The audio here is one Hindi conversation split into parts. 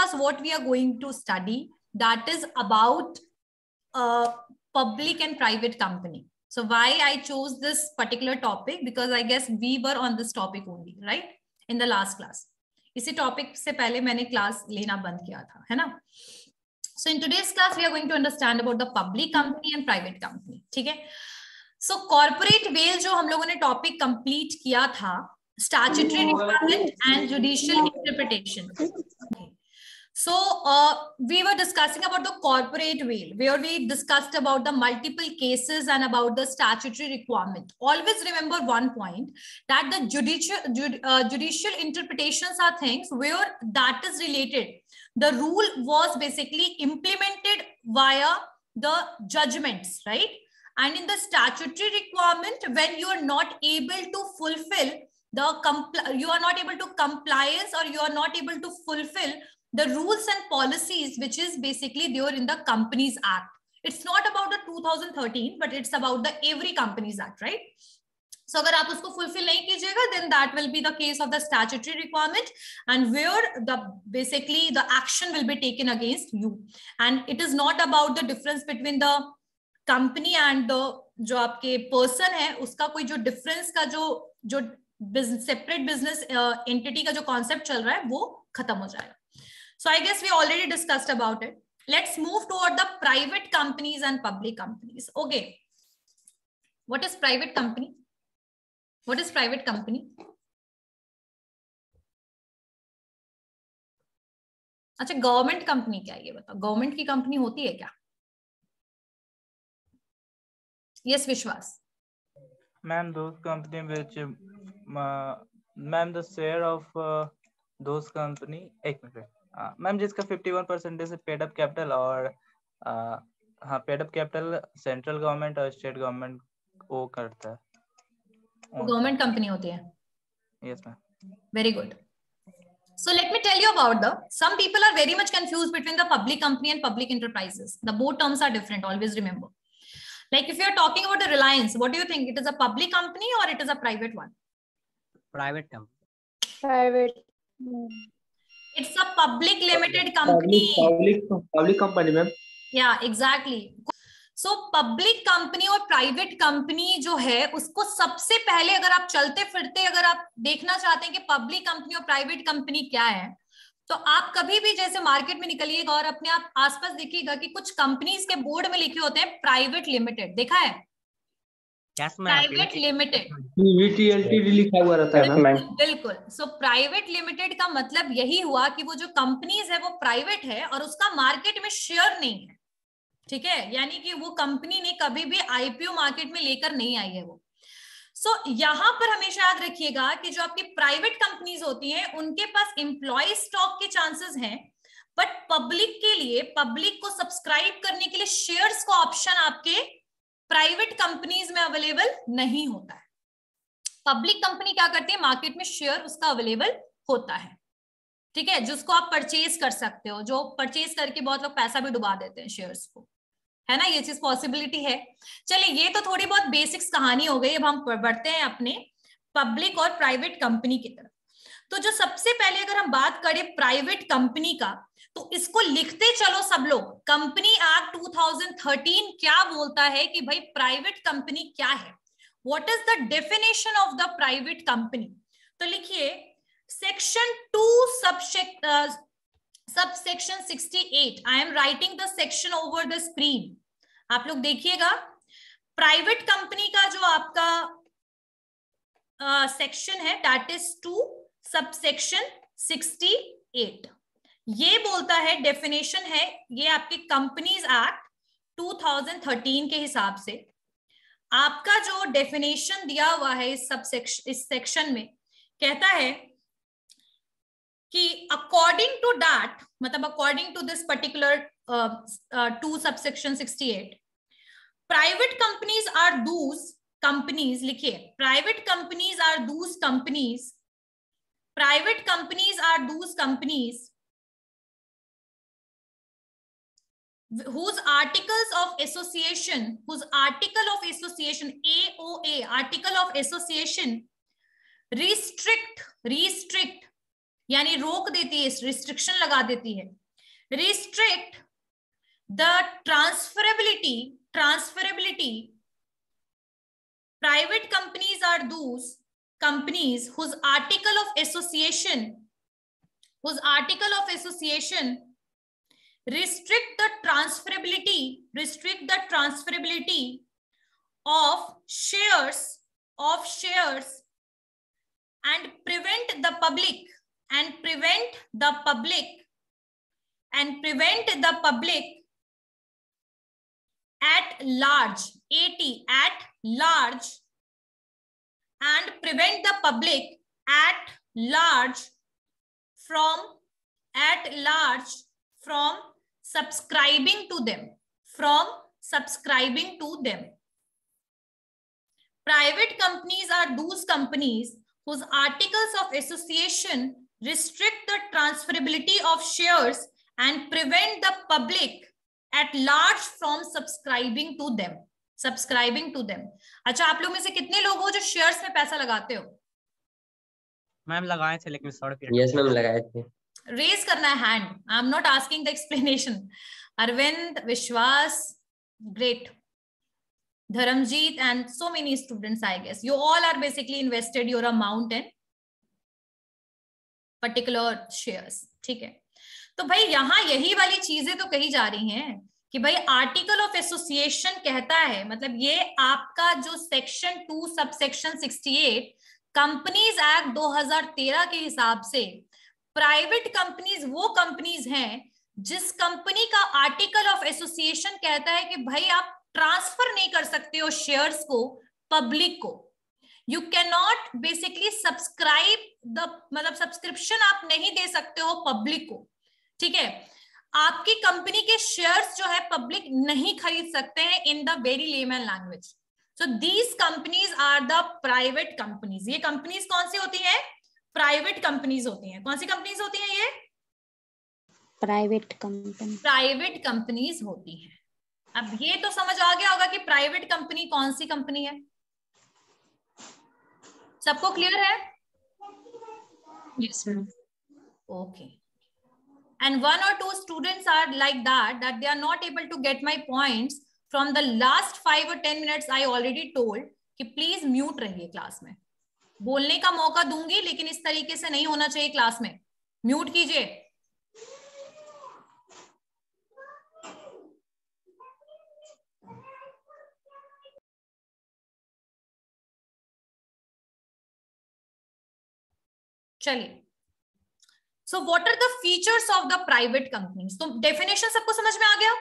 class what we are going to study, that is about public and private company. So why I chose this particular topic, because I guess we were on this topic only, right, in the last class. इसी टॉपिक से पहले मैंने क्लास लेना बंद किया था, है ना. So in today's class we are going to understand about the public company and private company. ठीक है. So corporate bail जो हम लोगों ने टॉपिक कंप्लीट किया था, statutory requirement and judicial interpretation. Okay. So we were discussing about the corporate bail, where we discussed about the multiple cases and about the statutory requirement. Always remember one point, that the judicial interpretations are things where that is related. The rule was basically implemented via the judgments, right? And in the statutory requirement, when you are not able to fulfill you are not able to compliance, or you are not able to fulfill the rules and policies which is basically there in the Companies Act. It's not about the 2013, but it's about the every Companies Act, right? So अगर आप उसको fulfill नहीं कीजिएगा, then that will be the case of the statutory requirement, and where the basically the action will be taken against you. And it is not about the difference between the company and the जो आपके person है, उसका कोई जो difference का जो separate business entity का जो concept चल रहा है, वो खत्म हो जाएगा. So I guess we already discussed about it. Let's move toward the private companies and public companies. Okay. What is private company? What is private company? अच्छा, गवर्नमेंट कंपनी क्या है ये बताओ. गवर्नमेंट की कंपनी होती है क्या? Yes, Vishwas. Ma'am, those company which ma'am the share of those company, एक मिनट मैम, जिसका 51% से पेड अप कैपिटल, और हाँ paid up capital central government और स्टेट गवर्नमेंट वो करता है, गवर्नमेंट कंपनी होती है. Yes ma'am. Very good. So let me tell you about some people are very much confused between the public company and public enterprises. The both terms are different, always remember. Like if you are talking about the Reliance, what do you think? It is a public company or it is a private one? Private company. Private. It's a public limited company. Public company, ma'am. Yeah, exactly. So public company और private company जो है, उसको सबसे पहले अगर आप चलते फिरते अगर आप देखना चाहते हैं कि public company और private company क्या है, तो आप कभी भी जैसे मार्केट में निकलिएगा और अपने आप आसपास देखिएगा कि कुछ कंपनीज के बोर्ड में लिखे होते हैं प्राइवेट लिमिटेड. देखा है? प्राइवेट लिमिटेड लिखा हुआ रहता है. बिल्कुल. सो प्राइवेट लिमिटेड का मतलब यही हुआ कि वो जो कंपनीज है वो प्राइवेट है और उसका मार्केट में शेयर नहीं है. ठीक है, यानी कि वो कंपनी ने कभी भी आईपीओ मार्केट में लेकर नहीं आई है वो. सो यहां पर हमेशा याद रखिएगा कि जो आपकी प्राइवेट कंपनीज होती हैं उनके पास एम्प्लॉय स्टॉक के चांसेस हैं, बट पब्लिक के लिए, पब्लिक को सब्सक्राइब करने के लिए शेयर्स का ऑप्शन आपके प्राइवेट कंपनीज में अवेलेबल नहीं होता है. पब्लिक कंपनी क्या करती है, मार्केट में शेयर उसका अवेलेबल होता है. ठीक है, जिसको आप परचेज कर सकते हो, जो परचेज करके बहुत लोग पैसा भी डुबा देते हैं शेयर्स को, है ना, ये चीज पॉसिबिलिटी है. चलिए, ये तो थोड़ी बहुत बेसिक्स कहानी हो गई. अब हम बढ़ते हैं अपने पब्लिक और प्राइवेट कंपनी की तरफ. तो जो सबसे पहले अगर हम बात करें प्राइवेट कंपनी का, तो इसको लिखते चलो सब लोग. कंपनी एक्ट 2013 क्या बोलता है कि भाई प्राइवेट कंपनी क्या है, what is the definition of the private company. तो लिखिए section 2 subsection 68. I am writing the section over the screen. आप लोग देखिएगा, प्राइवेट कंपनी का जो आपका सेक्शन है दैट इज 2 सबसेक्शन 68. ये बोलता है, डेफिनेशन है ये आपके कंपनीज एक्ट 2013 के हिसाब से. आपका जो डेफिनेशन दिया हुआ है इस सेक्शन में कहता है कि अकॉर्डिंग टू दैट, मतलब according to this particular 2 subsection 68, private companies are those companies. लिखिए, private companies are those companies, private companies are those companies whose articles of association, whose article of association, AOA, article of association restrict, यानी रोक देती है, रिस्ट्रिक्शन लगा देती है। Restrict the transferability, private companies are those companies whose article of association restrict the transferability of shares and prevent the public at large, at large, and prevent the public at large from subscribing to them, Private companies are those companies whose articles of association restrict the transferability of shares and prevent the public at large from subscribing to them. अच्छा, आप लोग में से कितने लोग हो जो शेयर्स में पैसा लगाते हो? मैम लगाए थे लेकिन शॉर्ट पीरियड। यस मैम लगाए थे। रेज करना है hand, I am not asking the explanation. Arvind, Vishwas, great, Dharamjit and so many students, I guess you all are basically invested your amount in particular shares, ठीक है। तो भाई यहाँ यही वाली चीजें तो कही जा रही हैं कि भाई आर्टिकल ऑफ एसोसिएशन कहता है, मतलब ये आपका जो सेक्शन 2 सबसेक्शन 68 कंपनीज एक्ट 2013 के हिसाब से प्राइवेट कंपनीज वो कंपनीज हैं जिस कंपनी का आर्टिकल ऑफ एसोसिएशन कहता है कि भाई आप ट्रांसफर नहीं कर सकते हो शेयर्स को पब्लिक को। You can not basically subscribe the, मतलब सब्सक्रिप्शन आप नहीं दे सकते हो पब्लिक को, ठीक है। आपकी कंपनी के शेयर्स जो है पब्लिक नहीं खरीद सकते हैं in the very layman language. So these companies are the private companies. ये कंपनीज कौन सी होती हैं? प्राइवेट कंपनीज होती हैं। कौन सी कंपनीज होती हैं ये? प्राइवेट कंपनीज होती हैं। अब ये तो समझ आ गया होगा कि प्राइवेट कंपनी कौन सी कंपनी है। सबको क्लियर है? Yes ma'am. Okay. And 1 or 2 students are like that they are not able to get my points from the last 5 or 10 minutes. I already told कि please mute रहिए क्लास में। बोलने का मौका दूंगी लेकिन इस तरीके से नहीं होना चाहिए क्लास में। म्यूट कीजिए। चलिए, So what are the features of the private companies? तो डेफिनेशन सबको समझ में आ गया?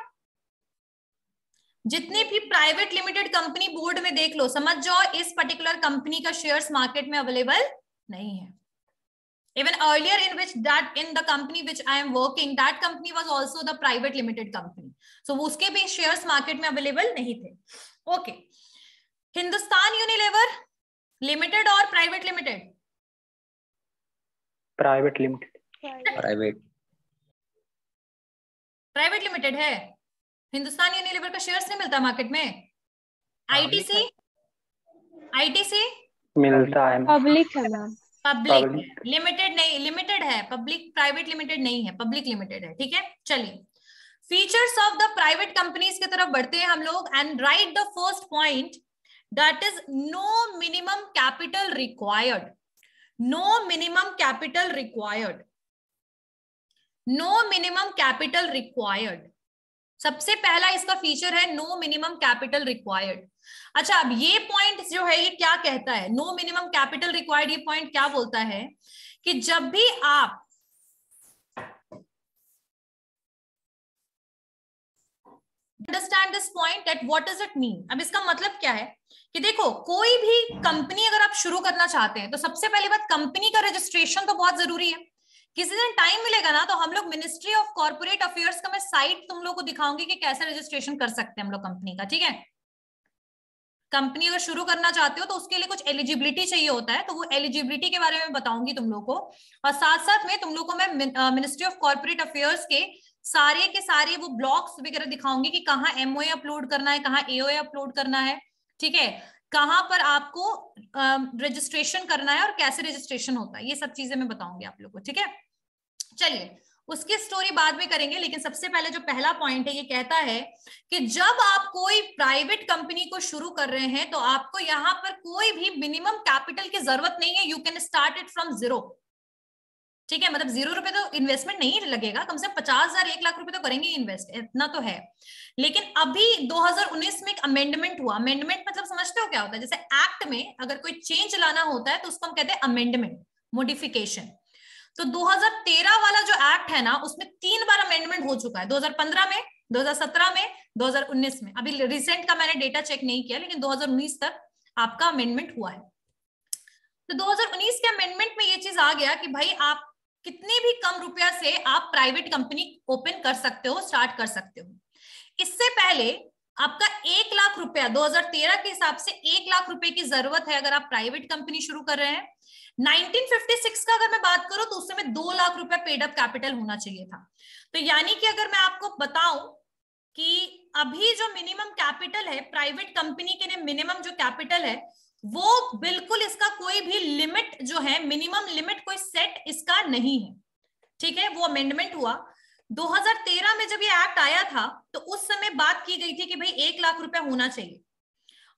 जितनी भी प्राइवेट लिमिटेड कंपनी बोर्ड में देख लो, समझ जाओ इस पर्टिकुलर कंपनी का शेयर्स मार्केट में अवेलेबल नहीं है। Even earlier in the company which I am working, that company was also the private limited company. So उसके भी शेयर्स मार्केट में अवेलेबल नहीं थे। ओके, हिंदुस्तान यूनिलीवर लिमिटेड और private limited? Private limited. Private limited है। हिंदुस्तान यूनिलीवर का शेयर्स नहीं मिलता मार्केट में। आईटीसी मिलता है। पब्लिक है मैम। पब्लिक लिमिटेड नहीं, लिमिटेड है। पब्लिक प्राइवेट लिमिटेड नहीं है, पब्लिक लिमिटेड है, ठीक है। चलिए, features of the private companies की तरफ बढ़ते हैं हम लोग and right the first point, that is no minimum capital required. No minimum capital required. No minimum capital required, सबसे पहला इसका फीचर है नो मिनिमम कैपिटल रिक्वायर्ड। अच्छा, अब ये पॉइंट जो है ये क्या कहता है? नो मिनिमम कैपिटल रिक्वायर्ड, ये पॉइंट क्या बोलता है कि जब भी आप understand this point that what does it mean. अब इसका मतलब क्या है कि देखो, कोई भी कंपनी अगर आप शुरू करना चाहते हैं तो सबसे पहली बात कंपनी का रजिस्ट्रेशन तो बहुत जरूरी है। किसी दिन टाइम मिलेगा ना तो हम लोग मिनिस्ट्री ऑफ कॉर्पोरेट अफेयर्स का मैं साइट तुम लोग को दिखाऊंगी कि कैसे रजिस्ट्रेशन कर सकते हैं हम लोग कंपनी का, ठीक है। कंपनी अगर शुरू करना चाहते हो तो उसके लिए कुछ एलिजिबिलिटी चाहिए होता है, तो वो एलिजिबिलिटी के बारे में बताऊंगी तुम लोग को। और साथ साथ में तुम लोग को मैं मिनिस्ट्री ऑफ कॉर्पोरेट अफेयर्स के सारे वो ब्लॉग्स वगैरह दिखाऊंगी कि कहाँ एमओए अपलोड करना है, कहाँ एओए अपलोड करना है, ठीक है। कहाँ पर आपको रजिस्ट्रेशन करना है और कैसे रजिस्ट्रेशन होता है, ये सब चीजें मैं बताऊंगी आप लोगों को, ठीक है। चलिए उसकी स्टोरी बाद में करेंगे, लेकिन सबसे पहले जो पहला पॉइंट है ये कहता है कि जब आप कोई प्राइवेट कंपनी को शुरू कर रहे हैं तो आपको यहाँ पर कोई भी मिनिमम कैपिटल की जरूरत नहीं है, you can start it from zero, ठीक है। मतलब 0 रुपए तो इन्वेस्टमेंट नहीं लगेगा, कम से कम 50,000 1 लाख रुपए तो करेंगे इन्वेस्ट, इतना तो है। लेकिन अभी 2019 में एक अमेंडमेंट हुआ। अमेंडमेंट मतलब समझते हो क्या होता है? जैसे एक्ट में अगर कोई चेंज लाना होता है तो उसको हम कहते हैं अमेंडमेंट, मॉडिफिकेशन। तो 2013 वाला जो एक्ट है ना, उसमें 3 बार अमेंडमेंट हो चुका है, 2015 में, 2017 में, 2019 में। अभी रिसेंट का मैंने डेटा चेक नहीं किया, लेकिन 2019 तक आपका अमेंडमेंट हुआ है। तो 2019 के अमेंडमेंट में ये चीज आ गया कि भाई आप कितने भी कम रुपया से आप प्राइवेट कंपनी ओपन कर सकते हो, स्टार्ट कर सकते हो। इससे पहले आपका 1 लाख रुपया 2013 के हिसाब से 1 लाख रुपए की जरूरत है अगर आप प्राइवेट कंपनी शुरू कर रहे हैं। 1956 का अगर मैं बात करूं तो उस समय 2 लाख रुपया पेड अप कैपिटल होना चाहिए था। तो यानी कि अगर मैं आपको बताऊं कि अभी जो मिनिमम कैपिटल है प्राइवेट कंपनी के लिए, मिनिमम जो कैपिटल है वो बिल्कुल इसका कोई भी लिमिट जो है, मिनिमम लिमिट कोई सेट इसका नहीं है, ठीक है। वो अमेंडमेंट हुआ 2013 में। जब ये एक्ट आया था तो उस समय बात की गई थी कि भाई 1 लाख रुपया होना चाहिए,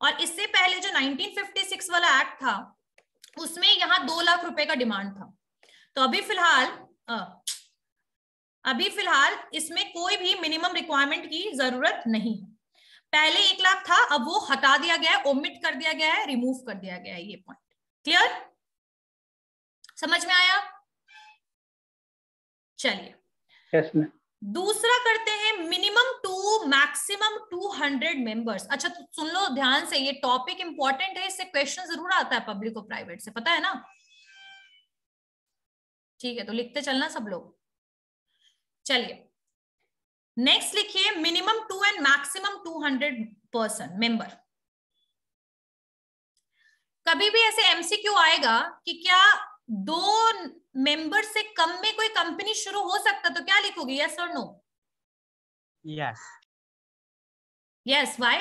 और इससे पहले जो 1956 वाला एक्ट था उसमें यहाँ 2 लाख रुपए का डिमांड था। तो अभी फिलहाल इसमें कोई भी मिनिमम रिक्वायरमेंट की जरूरत नहीं है। पहले 1 लाख था, अब वो हटा दिया गया है, ओमिट कर दिया गया है, रिमूव कर दिया गया है। ये पॉइंट क्लियर, समझ में आया? चलिए यस मैम। दूसरा करते हैं, मिनिमम टू मैक्सिमम 200 मेंबर्स। अच्छा तो सुन लो ध्यान से, ये टॉपिक इंपॉर्टेंट है, इससे क्वेश्चन जरूर आता है पब्लिक और प्राइवेट से, पता है ना? ठीक है, तो लिखते चलना सब लोग। चलिए नेक्स्ट लिखिए, minimum 2 and maximum 200 person member. कभी भी ऐसे एमसीक्यू आएगा कि क्या 2 मेंबर से कम में कोई कंपनी शुरू हो सकता, तो क्या लिखोगे, यस और नो? यस। Yes, why?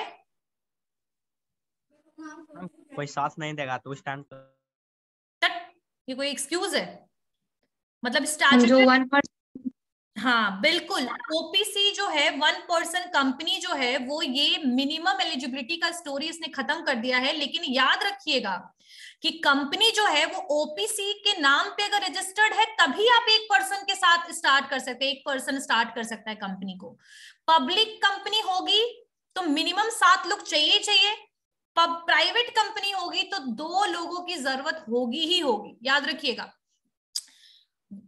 कोई साथ नहीं देगा तो उस टाइम ये कोई एक्सक्यूज है? मतलब स्टैट्यूटरी, हाँ बिल्कुल। ओपीसी जो है 1 पर्सन कंपनी जो है वो ये मिनिमम एलिजिबिलिटी का स्टोरी इसने खत्म कर दिया है। लेकिन याद रखिएगा कि कंपनी जो है वो ओपीसी के नाम पे अगर रजिस्टर्ड है तभी आप 1 पर्सन के साथ स्टार्ट कर सकते हैं, 1 पर्सन स्टार्ट कर सकता है कंपनी को। पब्लिक कंपनी होगी तो मिनिमम 7 लोग चाहिए। प्राइवेट कंपनी होगी तो 2 लोगों की जरूरत होगी ही होगी, याद रखिएगा।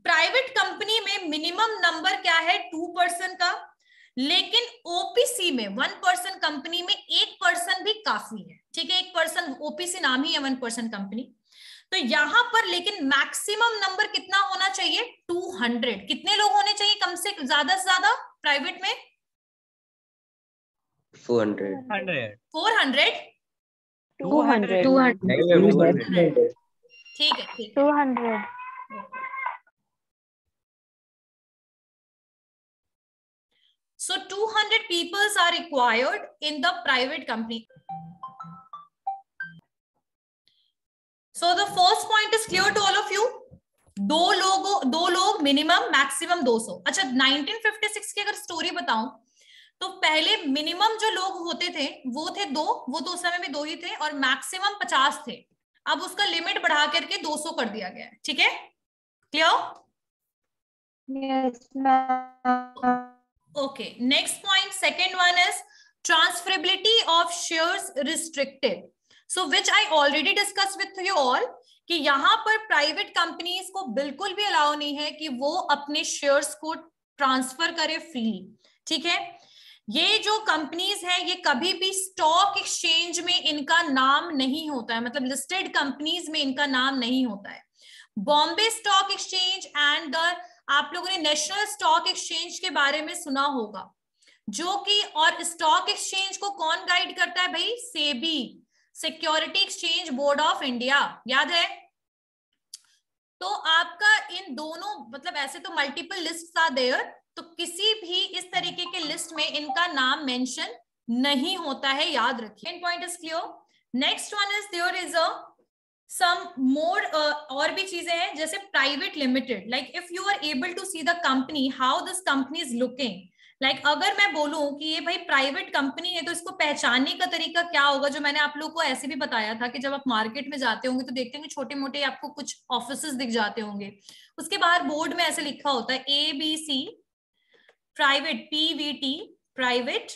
प्राइवेट कंपनी में मिनिमम नंबर क्या है, 2 पर्सन का, लेकिन ओपीसी में 1 पर्सन कंपनी में 1 पर्सन भी काफी है, ठीक है। 1 पर्सन, ओपीसी नाम ही है 1 पर्सन कंपनी। तो यहां पर लेकिन मैक्सिमम नंबर कितना होना चाहिए, 200। कितने लोग होने चाहिए कम से ज्यादा प्राइवेट में? 400 400 ठीक है, ठीक है 200 So 200 people are required in the private company. So the first point is clear to all of you. 2 लोग मिनिमम, मैक्सिमम 200। अच्छा 1956 की अगर स्टोरी बताऊं तो पहले मिनिमम जो लोग होते थे वो थे 2, वो तो उस समय में 2 ही थे, और मैक्सिमम 50 थे। अब उसका लिमिट बढ़ा करके 200 कर दिया गया है, ठीक है। Clear? Yes, ma'am. Okay, next point, second one is transferability of shares restricted. So which I already discussed with you all कि यहाँ पर प्राइवेट कंपनीज को बिल्कुल भी अलाउ नहीं है कि वो अपने शेयर्स को ट्रांसफर करे फ्रीली, ठीक है। ये जो कंपनीज है ये कभी भी स्टॉक एक्सचेंज में इनका नाम नहीं होता है, मतलब लिस्टेड कंपनीज में इनका नाम नहीं होता है। बॉम्बे स्टॉक एक्सचेंज एंड आप लोगों ने नेशनल स्टॉक एक्सचेंज के बारे में सुना होगा, जो कि, और स्टॉक एक्सचेंज को कौन गाइड करता है भाई, SEBI, security exchange board of India, याद है। तो आपका इन दोनों, मतलब ऐसे तो मल्टीपल लिस्ट आर देयर, तो किसी भी इस तरीके के लिस्ट में इनका नाम मेंशन नहीं होता है, याद रखिए। Point is clear. Next one is there is a some more और भी चीजें हैं जैसे private limited. Like if you are able to see the company how this company is looking. Like अगर मैं बोलूं कि ये भाई प्राइवेट कंपनी है तो इसको पहचानने का तरीका क्या होगा, जो मैंने आप लोग को ऐसे भी बताया था कि जब आप मार्केट में जाते होंगे तो देखते होंगे छोटे मोटे आपको कुछ ऑफिसेस दिख जाते होंगे, उसके बाहर बोर्ड में ऐसे लिखा होता है ABC private, PVT private,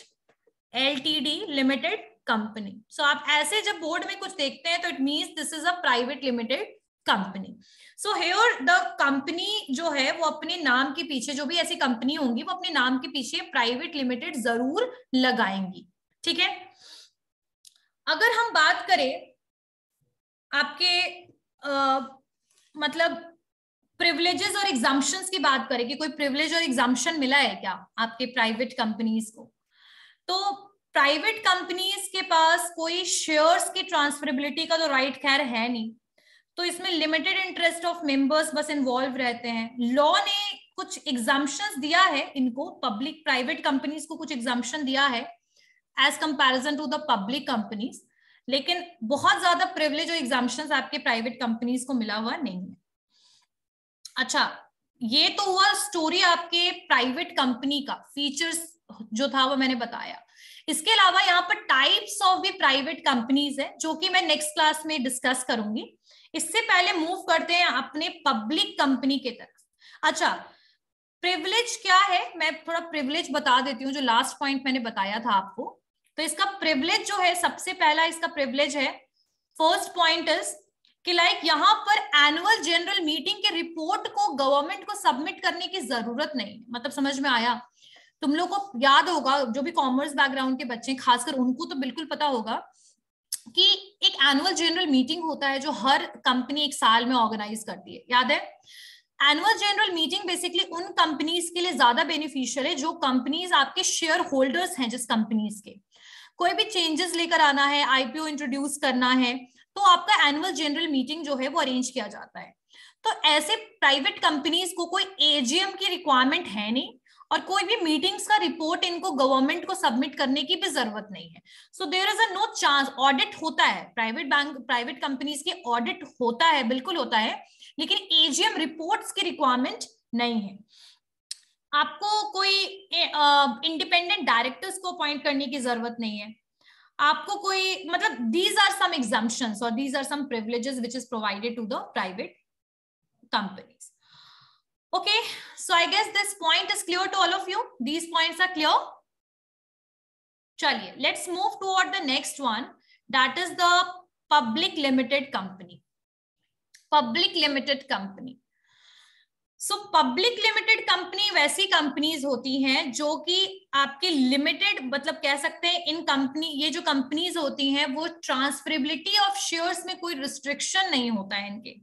LTD limited company. So आप ऐसे जब बोर्ड में कुछ देखते हैं तो it means this is a private limited company. So here the company जो है वो अपने नाम के पीछे, जो भी ऐसी कंपनी होंगी वो अपने नाम के पीछे प्राइवेट लिमिटेड जरूर लगाएंगी. ठीक है. अगर हम बात करें आपके मतलब प्रिविलेजेस और एग्जाम्पशंस की बात करें कि कोई प्रिविलेज और एग्जाम्पशन मिला है क्या आपके प्राइवेट कंपनीज को, तो प्राइवेट कंपनीज के पास कोई शेयर्स की ट्रांसफरेबिलिटी का तो राइट खैर है नहीं, तो इसमें लिमिटेड इंटरेस्ट ऑफ मेंबर्स बस इन्वॉल्व रहते हैं. लॉ ने कुछ एग्जाम्पशंस दिया है इनको, पब्लिक प्राइवेट कंपनीज को कुछ एग्जाम्पशन दिया है as comparison to the public companies, लेकिन बहुत ज्यादा प्रिविलेज और एग्जाम्पशंस आपके प्राइवेट कंपनीज को मिला हुआ नहीं है. अच्छा, ये तो हुआ स्टोरी आपके प्राइवेट कंपनी का, फीचर्स जो था वो मैंने बताया. इसके अलावा यहाँ पर टाइप्स ऑफ भी प्राइवेट कंपनीज है जो कि मैं नेक्स्ट क्लास में डिस्कस करूंगी. इससे पहले मूव करते हैं अपने पब्लिक कंपनी के तरफ. अच्छा, प्रिविलेज क्या है, मैं थोड़ा प्रिविलेज बता देती हूँ जो लास्ट पॉइंट मैंने बताया था आपको. तो इसका प्रिविलेज जो है, सबसे पहला इसका प्रिविलेज है, फर्स्ट पॉइंट इज कि लाइक यहाँ पर एनुअल जनरल मीटिंग के रिपोर्ट को गवर्नमेंट को सबमिट करने की जरूरत नहीं. मतलब समझ में आया? तुम लोग को याद होगा, जो भी कॉमर्स बैकग्राउंड के बच्चे खासकर उनको तो बिल्कुल पता होगा कि एक एनुअल जनरल मीटिंग होता है जो हर कंपनी एक साल में ऑर्गेनाइज करती है. याद है? एनुअल जनरल मीटिंग बेसिकली उन कंपनीज के लिए ज्यादा बेनिफिशियल है जो कंपनीज आपके शेयर होल्डर्स हैं. जिस कंपनीज के कोई भी चेंजेस लेकर आना है, IPO इंट्रोड्यूस करना है, तो आपका एनुअल जनरल मीटिंग जो है वो अरेंज किया जाता है. तो ऐसे प्राइवेट कंपनीज को कोई AGM की रिक्वायरमेंट है नहीं और कोई भी मीटिंग्स का रिपोर्ट इनको गवर्नमेंट को सबमिट करने की भी जरूरत नहीं है. So there is a no chance. Audit होता है प्राइवेट कंपनीज की, ऑडिट होता है, बिल्कुल होता है, लेकिन AGM रिपोर्ट्स की रिक्वायरमेंट नहीं है. आपको कोई इंडिपेंडेंट डायरेक्टर्स को अपॉइंट करने की जरूरत नहीं है. आपको कोई मतलब दीज आर सम एग्जम्पशंस और these are some privileges which is provided to the private companies. Okay, so I guess this point is clear to all of you. These points are clear. Chaliye, let's move toward the next one. That is the public limited company. Public limited company. So public limited company वैसी कंपनीज होती हैं जो कि आपके लिमिटेड, मतलब कह सकते हैं इन कंपनी, ये जो कंपनीज होती हैं वो ट्रांसफरेबिलिटी ऑफ शेयर्स में कोई रिस्ट्रिक्शन नहीं होता है इनके.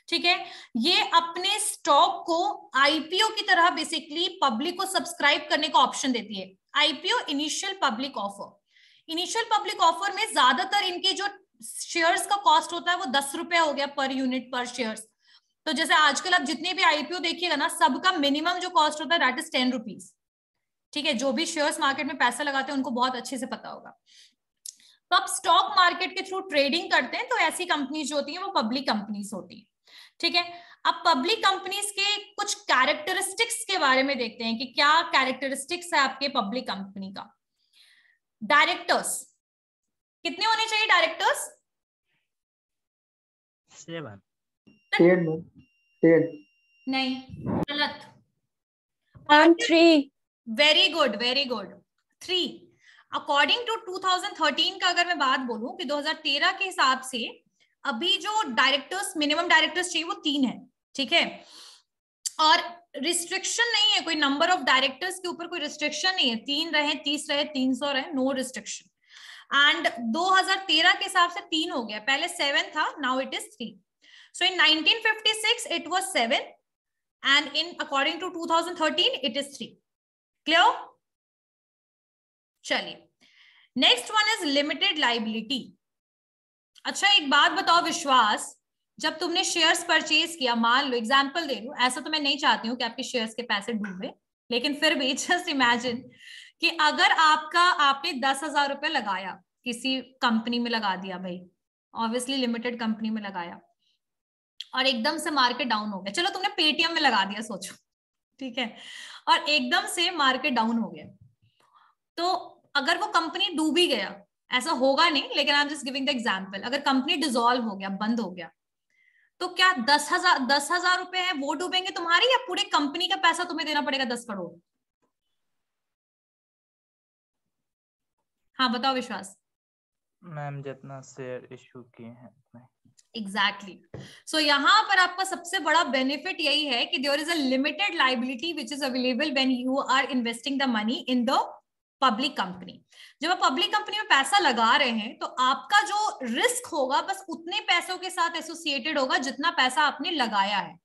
ठीक है. ये अपने स्टॉक को IPO की तरह बेसिकली पब्लिक को सब्सक्राइब करने का ऑप्शन देती है. IPO initial public offer. Initial public offer में ज्यादातर इनके जो शेयर्स का कॉस्ट होता है वो 10 रुपए हो गया पर यूनिट पर शेयर्स. तो जैसे आजकल आप जितने भी IPO देखिएगा ना, सबका मिनिमम जो कॉस्ट होता है दैट इज 10 रुपीज. ठीक है. जो भी शेयर्स मार्केट में पैसा लगाते हैं उनको बहुत अच्छे से पता होगा. तो आप स्टॉक मार्केट के थ्रू ट्रेडिंग करते हैं तो ऐसी कंपनीज जो होती हैं वो पब्लिक कंपनीज होती है. ठीक है. अब पब्लिक कंपनीज के कुछ कैरेक्टरिस्टिक्स के बारे में देखते हैं कि क्या कैरेक्टरिस्टिक्स है आपके पब्लिक कंपनी का. डायरेक्टर्स कितने होने चाहिए? डायरेक्टर्स 7. नहीं, गलत. 3. Very good, very good. 3. According to 2013 का अगर मैं बात बोलूं कि 2013 के हिसाब से अभी जो डायरेक्टर्स, मिनिमम डायरेक्टर्स चाहिए वो 3 है. ठीक है. और रिस्ट्रिक्शन नहीं है, कोई नंबर ऑफ डायरेक्टर्स के ऊपर कोई रिस्ट्रिक्शन नहीं है. 3 रहे, 30 रहे, 300 रहे, नो रिस्ट्रिक्शन. एंड 2013 के हिसाब से 3 हो गया. पहले 7 था, now it is 3. So in 1956 it was 7 and in according to 2013 it is 3. Clear? चलिए, next one is limited liability. अच्छा, एक बात बताओ विश्वास, जब तुमने शेयर्स परचेज किया, मान लो एग्जांपल दे लूं, ऐसा तो मैं नहीं चाहती हूँ कि आपके शेयर्स के पैसे डूबे, लेकिन फिर भी जस्ट इमेजिन कि अगर आपने 10,000 रुपए लगाया, किसी कंपनी में लगा दिया भाई, ऑब्वियसली लिमिटेड कंपनी में लगाया और एकदम से मार्केट डाउन हो गया, चलो तुमने पेटीएम में लगा दिया सोचो, ठीक है, और एकदम से मार्केट डाउन हो गया, तो अगर वो कंपनी डूब ही गया, ऐसा होगा नहीं लेकिन I am just giving the example, अगर कंपनी डिसॉल्व हो गया, बंद हो गया, तो क्या 10,000 रुपए है वो डूबेंगे तुम्हारी, या पूरी कंपनी का पैसा तुम्हें देना पड़ेगा 10 करोड़? हाँ बताओ विश्वास। मैम जितना शेयर इशू किए हैं। एग्जैक्टली सो यहाँ पर आपका सबसे बड़ा बेनिफिट यही है कि there is a limited liability which is available when you are investing the money in the public company. जब आप पब्लिक कंपनी में पैसा लगा रहे हैं तो आपका जो रिस्क होगा बस उतने पैसों के साथ एसोसिएटेड होगा जितना पैसा आपने लगाया है,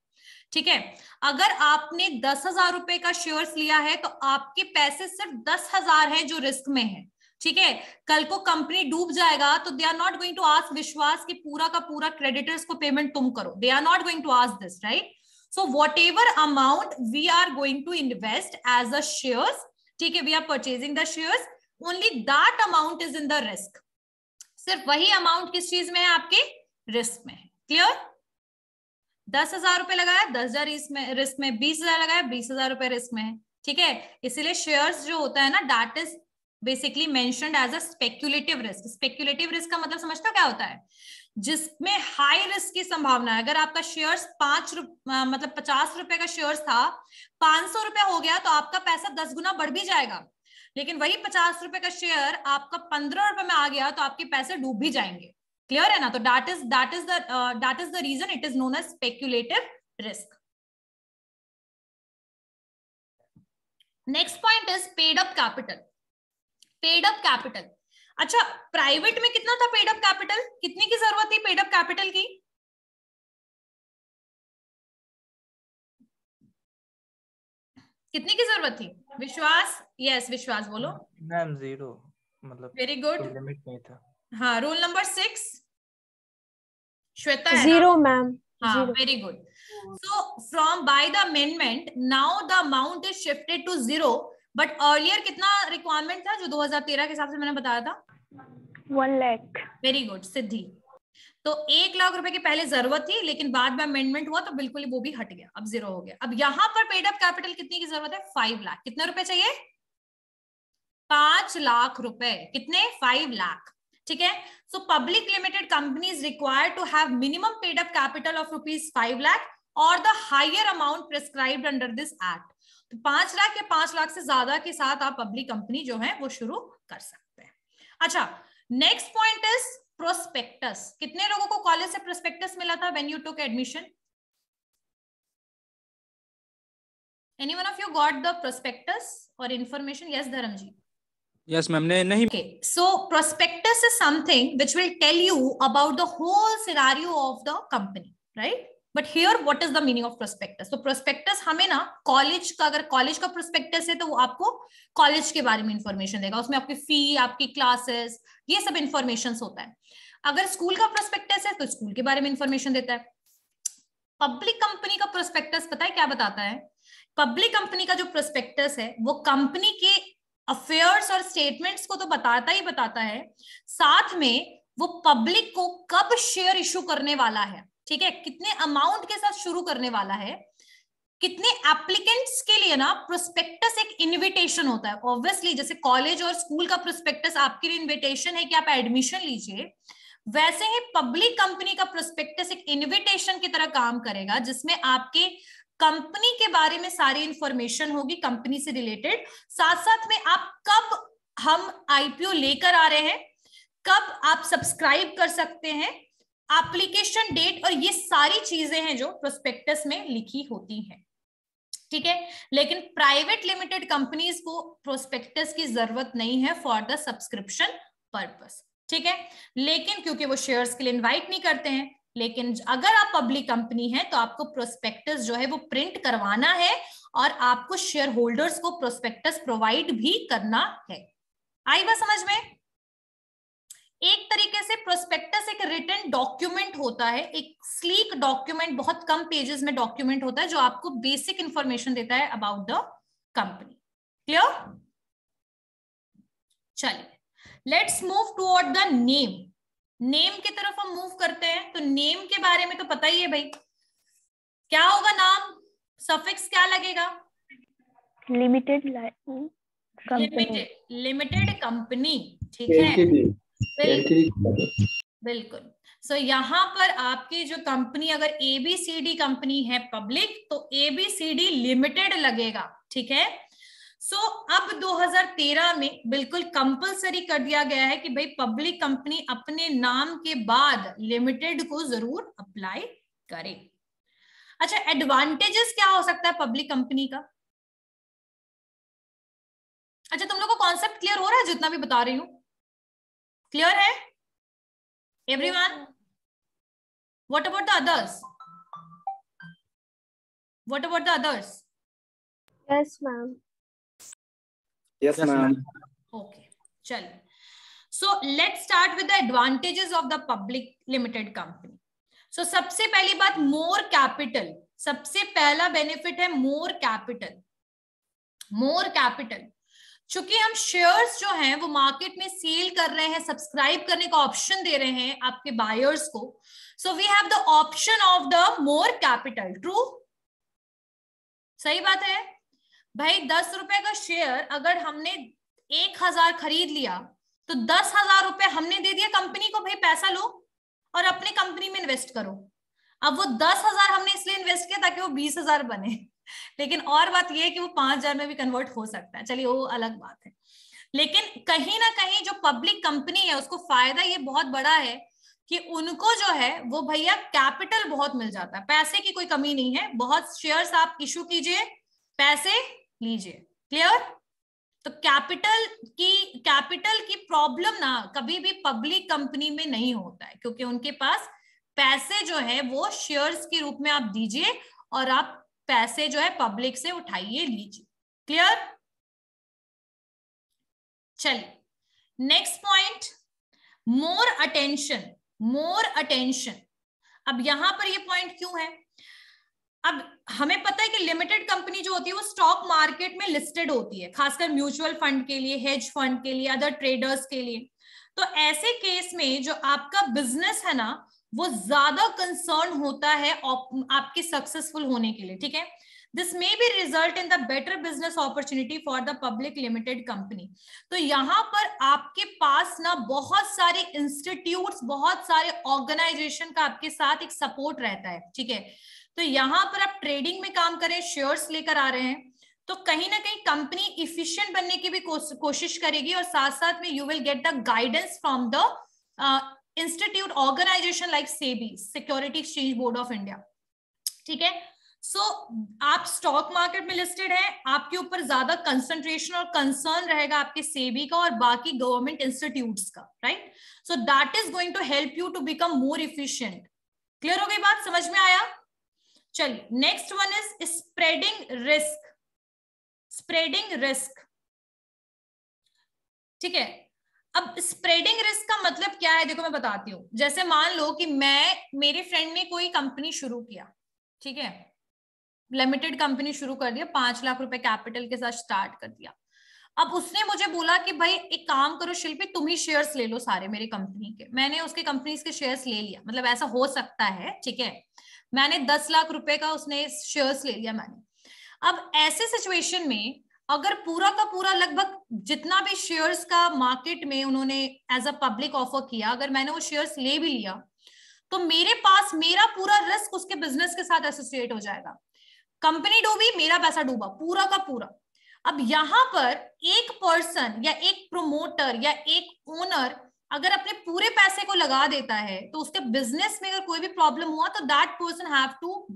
ठीक है। अगर आपने 10,000 रुपए का शेयर्स लिया है तो आपके पैसे सिर्फ 10,000 है जो रिस्क में है, ठीक है। कल को कंपनी डूब जाएगा तो they are not going to ask विश्वास कि पूरा का पूरा क्रेडिटर्स को पेमेंट तुम करो, they are not going to ask this, right. So whatever amount we are going to invest as a shares, ठीक है, we are purchasing the shares, only that amount is in the risk. सिर्फ वही अमाउंट किस चीज में है, आपके रिस्क में है। क्लियर? 10,000 रुपए लगाया, 10,000 रिस्क में, 20,000 लगाया, 20,000 रुपए रिस्क में है, ठीक है। इसीलिए शेयर्स जो होता है ना, that is basically mentioned as a speculative risk. Speculative risk का मतलब समझते हो क्या होता है? जिसमें हाई रिस्क की संभावना है। अगर आपका शेयर्स 50 रुपए का शेयर्स था, 500 रुपए हो गया तो आपका पैसा 10 गुना बढ़ भी जाएगा, लेकिन वही 50 रुपए का शेयर आपका 15 रुपए में आ गया तो आपके पैसे डूब भी जाएंगे। क्लियर है ना? तो that is the reason it is known as speculative risk. Next point is paid up capital. Paid up capital, अच्छा प्राइवेट में कितना था पेड अप कैपिटल? कितने की जरूरत थी पेड अप कैपिटल की? कितने की जरूरत थी? विश्वास, यस विश्वास बोलो। मैम 0, मतलब वेरी गुड। लिमिट नहीं था। हाँ, रूल नंबर 6 श्वेता है 0 मैम। हाँ, very good. So from by the amendment now the amount is shifted to 0, but earlier कितना रिक्वायरमेंट था जो 2013 के हिसाब से मैंने बताया था? 1 लाख। वेरी गुड सिद्धि। तो 1 लाख रुपए की पहले जरूरत थी, लेकिन बाद में अमेंडमेंट हुआ तो बिल्कुल वो भी हट गया, अब 0 हो गया। अब यहां पर पेड अप कैपिटल कितनी की जरूरत है? 5 लाख। कितने रुपए चाहिए? 5 लाख रुपए। कितने? 5 लाख, ठीक है। So public limited companies required to have minimum paid up capital of ₹5 lakh और the higher amount prescribed under this act. तो 5 लाख या 5 लाख से ज्यादा के साथ आप पब्लिक कंपनी जो है वो शुरू कर सकते हैं। अच्छा, नेक्स्ट पॉइंट इज प्रोस्पेक्टस। कितने लोगों को कॉलेज से प्रोस्पेक्टस मिला था when you took admission? Anyone of you got the prospectus और इंफॉर्मेशन? यस धर्म जी। यस मैम ने नहीं। Okay, so prospectus is something which will tell you about the whole scenario of the company, right? But here, what is the meaning of prospectus? तो prospectus हमें ना कॉलेज का, अगर कॉलेज का prospectus है तो वो आपको कॉलेज के बारे में इंफॉर्मेशन देगा, उसमें आपकी फी, आपकी क्लासेस, ये सब इंफॉर्मेशन होता है। अगर स्कूल का prospectus है तो स्कूल के बारे में इंफॉर्मेशन देता है। पब्लिक कंपनी का prospectus पता है क्या बताता है? पब्लिक कंपनी का जो prospectus है वो कंपनी के अफेयर्स और स्टेटमेंट्स को तो बताता ही बताता है, साथ में वो पब्लिक को कब शेयर इशू करने वाला है, ठीक है, कितने अमाउंट के साथ शुरू करने वाला है, कितने एप्लीकेंट्स के लिए ना प्रोस्पेक्टस एक इनविटेशन होता है। ऑब्वियसली जैसे कॉलेज और स्कूल का प्रोस्पेक्टस आपके लिए इनविटेशन है कि आप एडमिशन लीजिए, वैसे ही पब्लिक कंपनी का प्रोस्पेक्टस एक इनविटेशन की तरह काम करेगा, जिसमें आपके कंपनी के बारे में सारी इंफॉर्मेशन होगी, कंपनी से रिलेटेड, साथ साथ में आप कब हम आईपीओ लेकर आ रहे हैं, कब आप सब्सक्राइब कर सकते हैं, एप्लीकेशन डेट, और ये सारी चीजें हैं जो प्रोस्पेक्टस में लिखी होती हैं, ठीक है। लेकिन प्राइवेट लिमिटेड कंपनीज को प्रोस्पेक्टस की जरूरत नहीं है फॉर द सब्सक्रिप्शन पर्पस, ठीक है। लेकिन क्योंकि वो शेयर्स के लिए इन्वाइट नहीं करते हैं, लेकिन अगर आप पब्लिक कंपनी है तो आपको प्रोस्पेक्टस जो है वो प्रिंट करवाना है और आपको शेयर होल्डर्स को प्रोस्पेक्टस प्रोवाइड भी करना है। आई बात समझ में? एक तरीके से प्रोस्पेक्टस एक रिटन डॉक्यूमेंट होता है, एक स्लीक डॉक्यूमेंट, बहुत कम पेजेस में डॉक्यूमेंट होता है जो आपको बेसिक इंफॉर्मेशन देता है अबाउट द कंपनी। क्लियर? चलिए, let's move toward the name. Name की तरफ हम मूव करते हैं, तो नेम के बारे में तो पता ही है भाई, क्या होगा नाम, सफिक्स क्या लगेगा? लिमिटेड लिमिटेड कंपनी, ठीक है, बिल्कुल। सो यहाँ पर आपकी जो कंपनी अगर ABCD कंपनी है पब्लिक, तो ABCD लिमिटेड लगेगा, ठीक है। सो अब 2013 में बिल्कुल कंपलसरी कर दिया गया है कि भाई पब्लिक कंपनी अपने नाम के बाद लिमिटेड को जरूर अप्लाई करे। अच्छा, एडवांटेजेस क्या हो सकता है पब्लिक कंपनी का? अच्छा, तुम लोग को कॉन्सेप्ट क्लियर हो रहा है जितना भी बता रही हूं? क्लियर है everyone? What about the others? What about the others? Yes ma'am. Yes, ma'am. Okay, चलिए। So let's start with the advantages of the public limited company. So सबसे पहली बात, more capital। सबसे पहला बेनिफिट है more capital। more capital, चूंकि हम शेयर्स जो हैं वो मार्केट में सेल कर रहे हैं, सब्सक्राइब करने का ऑप्शन दे रहे हैं आपके बायर्स को, so we have the option of the more capital. True? सही बात है भाई। 10 रुपए का शेयर अगर हमने 1000 खरीद लिया, तो 10,000 रुपए हमने दे दिया कंपनी को, भाई पैसा लो और अपने कंपनी में इन्वेस्ट करो। अब वो 10,000 हमने इसलिए इन्वेस्ट किया ताकि वो 20,000 बने, लेकिन और बात ये है कि वो 5,000 में भी कन्वर्ट हो सकता है, चलिए वो अलग बात है। लेकिन कहीं ना कहीं जो पब्लिक कंपनी है उसको फायदा ये बहुत बड़ा है कि उनको जो है वो भैया कैपिटल बहुत मिल जाता है, पैसे की कोई कमी नहीं है, बहुत शेयर्स आप इशू कीजिए, पैसे लीजिए। क्लियर? तो कैपिटल की प्रॉब्लम ना कभी भी पब्लिक कंपनी में नहीं होता है, क्योंकि उनके पास पैसे जो है वो शेयर्स के रूप में आप दीजिए और आप पैसे जो है पब्लिक से उठाइए, लीजिए। क्लियर? चलिए next point, more attention. More attention, अब यहां पर ये पॉइंट क्यों है? अब हमें पता है कि लिमिटेड कंपनी जो होती है वो स्टॉक मार्केट में लिस्टेड होती है, खासकर म्यूचुअल फंड के लिए, हेज फंड के लिए, अदर ट्रेडर्स के लिए। तो ऐसे केस में जो आपका बिजनेस है ना वो ज्यादा कंसर्न होता है आपके सक्सेसफुल होने के लिए, ठीक है। This may be result in the better business opportunity for the public limited company. तो यहाँ पर आपके पास ना बहुत सारे इंस्टीट्यूट्स, बहुत सारे ऑर्गेनाइजेशन का आपके साथ एक सपोर्ट रहता है, ठीक है। तो यहाँ पर आप ट्रेडिंग में काम करें, शेयर्स लेकर आ रहे हैं, तो कहीं ना कहीं कंपनी इफिशिएंट बनने की भी कोशिश करेगी, और साथ साथ में you will get the guidance from the institute organization like SEBI, security exchange board of India, ठीक है। सो आप स्टॉक मार्केट में लिस्टेड है, आपके ऊपर ज्यादा कंसंट्रेशन और कंसर्न रहेगा आपके सेबी का और बाकी गवर्नमेंट इंस्टीट्यूट्स का, right. So that is going to help you to become more efficient. Clear हो गई बात? समझ में आया? चलिए next one is spreading risk. Spreading risk, ठीक है। अब स्प्रेडिंग रिस्क का मतलब क्या है? देखो मैं बताती हूँ। जैसे मान लो कि मेरे फ्रेंड ने कोई कंपनी शुरू किया, ठीक है, लिमिटेड कंपनी शुरू कर दिया, 5 लाख रुपए कैपिटल के साथ स्टार्ट कर दिया। अब उसने मुझे बोला कि भाई एक काम करो शिल्पी, तुम ही शेयर्स ले लो सारे मेरी कंपनी के। मैंने उसके कंपनी के शेयर्स ले लिया, मतलब ऐसा हो सकता है, ठीक है। मैंने 10 लाख रुपए का उसने शेयर्स ले लिया मैंने। अब ऐसे सिचुएशन में अगर पूरा का पूरा लगभग जितना भी शेयर्स का मार्केट में उन्होंने एज अ पब्लिक ऑफर किया, अगर मैंने वो शेयर्स ले भी लिया, तो मेरे पास मेरा पूरा रिस्क उसके बिजनेस के साथ एसोसिएट हो जाएगा। कंपनी डूबी, मेरा पैसा डूबा पूरा का पूरा। अब यहां पर एक पर्सन या एक प्रोमोटर या एक ओनर अगर अपने पूरे पैसे को लगा देता है, तो उसके बिजनेस में अगर कोई भी प्रॉब्लम हुआ तो that person have to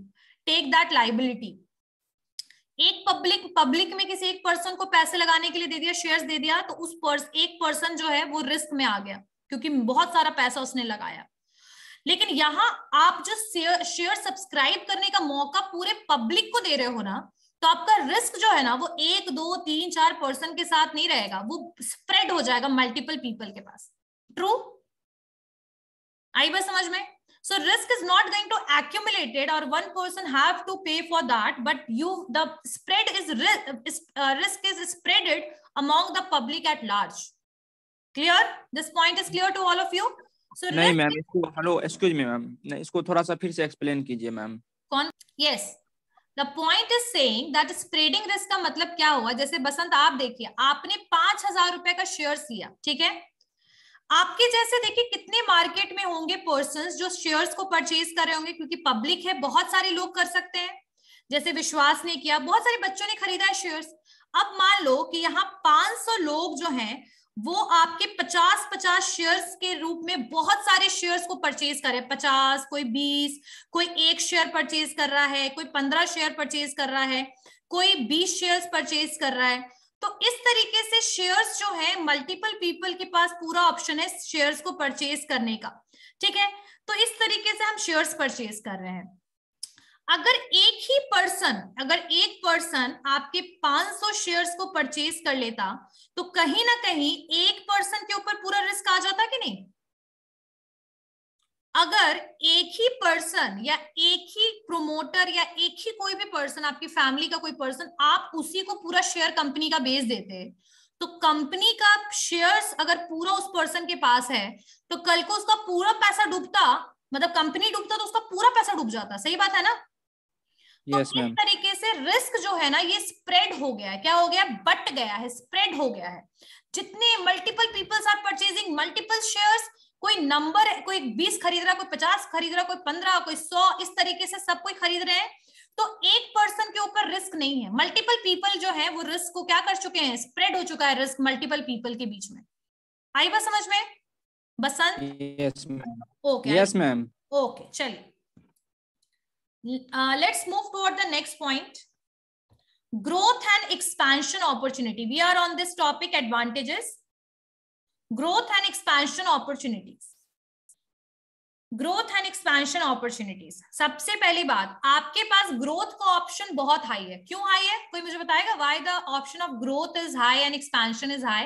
take that liability. एक पब्लिक में किसी एक पर्सन को पैसे लगाने के लिए दे दिया, शेयर्स दे दिया, तो उस एक पर्सन जो है वो रिस्क में आ गया क्योंकि बहुत सारा पैसा उसने लगाया। लेकिन यहां आप जो शेयर सब्सक्राइब करने का मौका पूरे पब्लिक को दे रहे हो ना, तो आपका रिस्क जो है ना वो 1, 2, 3, 4 पर्सन के साथ नहीं रहेगा, वो स्प्रेड हो जाएगा मल्टीपल पीपल के पास। ट्रू? आई बात समझ में? So risk is not going to accumulated or one person have to pay for that, but the spread is risk is spreaded among the public at large. Clear? This point is clear to all of you? So नहीं मैम, इसको हेलो एक्सक्यूज मी मैम, नहीं इसको थोड़ा सा फिर से एक्सप्लेन कीजिए मैम। कौन? Yes, the point is saying that spreading risk का मतलब क्या हुआ? जैसे बसंत आप देखिए, आपने 5,000 रुपए का शेयर लिया, ठीक है? आपके जैसे देखिए कितने मार्केट में होंगे पर्संस जो शेयर्स को परचेज कर रहे होंगे, क्योंकि पब्लिक है, बहुत सारे लोग कर सकते हैं। जैसे विश्वास ने किया, बहुत सारे बच्चों ने खरीदा है शेयर्स। अब मान लो कि यहाँ 500 लोग जो हैं वो आपके 50-50 शेयर्स के रूप में बहुत सारे शेयर्स को परचेज कर रहे हैं। 50, कोई 20, कोई 1 शेयर परचेज कर रहा है, कोई 15 शेयर परचेज कर रहा है, कोई 20 शेयर्स परचेज कर रहा है। तो इस तरीके से शेयर्स जो है, मल्टीपल पीपल के पास पूरा ऑप्शन है शेयर्स को परचेज करने का, ठीक है? तो इस तरीके से हम शेयर्स परचेज कर रहे हैं। अगर एक पर्सन आपके 500 शेयर्स को परचेज कर लेता, तो कहीं ना कहीं एक पर्सन के ऊपर पूरा रिस्क आ जाता कि नहीं? अगर एक ही पर्सन या एक ही प्रोमोटर या एक ही कोई भी पर्सन, आपकी फैमिली का कोई पर्सन, आप उसी को पूरा शेयर कंपनी का बेच देते, तो कंपनी का शेयर्स अगर पूरा उस पर्सन के पास है, तो कल को उसका पूरा पैसा डूबता, मतलब कंपनी डूबता तो उसका पूरा पैसा डूब जाता। सही बात है ना? तो यस इस मैम। तरीके से रिस्क जो है ना, ये स्प्रेड हो गया है। क्या हो गया? बट गया है, स्प्रेड हो गया है। जितने multiple peoples are purchasing multiple shares, कोई नंबर है, कोई 20 खरीद रहा, कोई 50 खरीद रहा, कोई 15, कोई 100, इस तरीके से सब कोई खरीद रहे हैं। तो एक पर्सन के ऊपर रिस्क नहीं है, मल्टीपल पीपल जो है वो रिस्क को क्या कर चुके हैं? स्प्रेड हो चुका है रिस्क मल्टीपल पीपल के बीच में। आई बात समझ में Basant? Yes ma'am. Okay, yes ma'am. Okay, चलिए let's move toward the next point. Growth and expansion opportunity. We are on this topic, advantages. Growth and expansion opportunities. Growth and expansion opportunities. सबसे पहली बात, आपके पास ग्रोथ का ऑप्शन बहुत हाई है। क्यों हाई है? कोई मुझे बताएगा? Why the option of growth is high and expansion is high?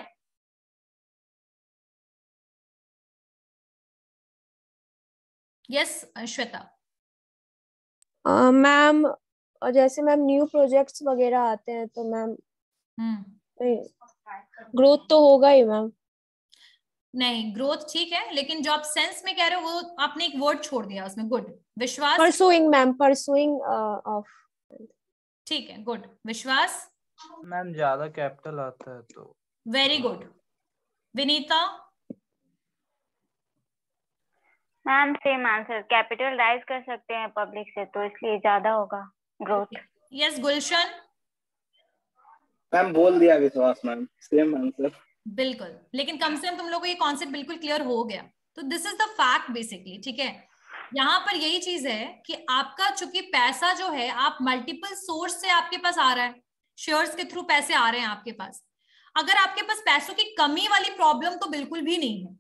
Yes, Shweta. Ma'am, जैसे मैम न्यू प्रोजेक्ट्स वगैरह आते हैं तो मैम ग्रोथ तो होगा ही मैम। नहीं, ग्रोथ ठीक है, लेकिन जो आप सेंस में कह रहे हो वो आपने एक वर्ड छोड़ दिया उसमें, गुड। विश्वास? Pursuing ma'am, pursuing of. ठीक है, गुड। विश्वास? मैम ज्यादा कैपिटल आता है तो। Very good. Vinita? Ma'am same answer, capital rise कर सकते हैं पब्लिक से, तो इसलिए ज्यादा होगा ग्रोथ। यस। गुलशन? मैम बोल दिया विश्वास मैम, सेम आंसर। बिल्कुल, लेकिन कम से कम तुम लोगों को ये कॉन्सेप्ट बिल्कुल क्लियर हो गया। तो this is the fact basically, ठीक है? यहाँ पर यही चीज है कि आपका चूंकि पैसा जो है, आप मल्टीपल सोर्स से आपके पास आ रहा है, शेयर्स के थ्रू पैसे आ रहे हैं आपके पास। अगर आपके पास पैसों की कमी वाली प्रॉब्लम तो बिल्कुल भी नहीं है।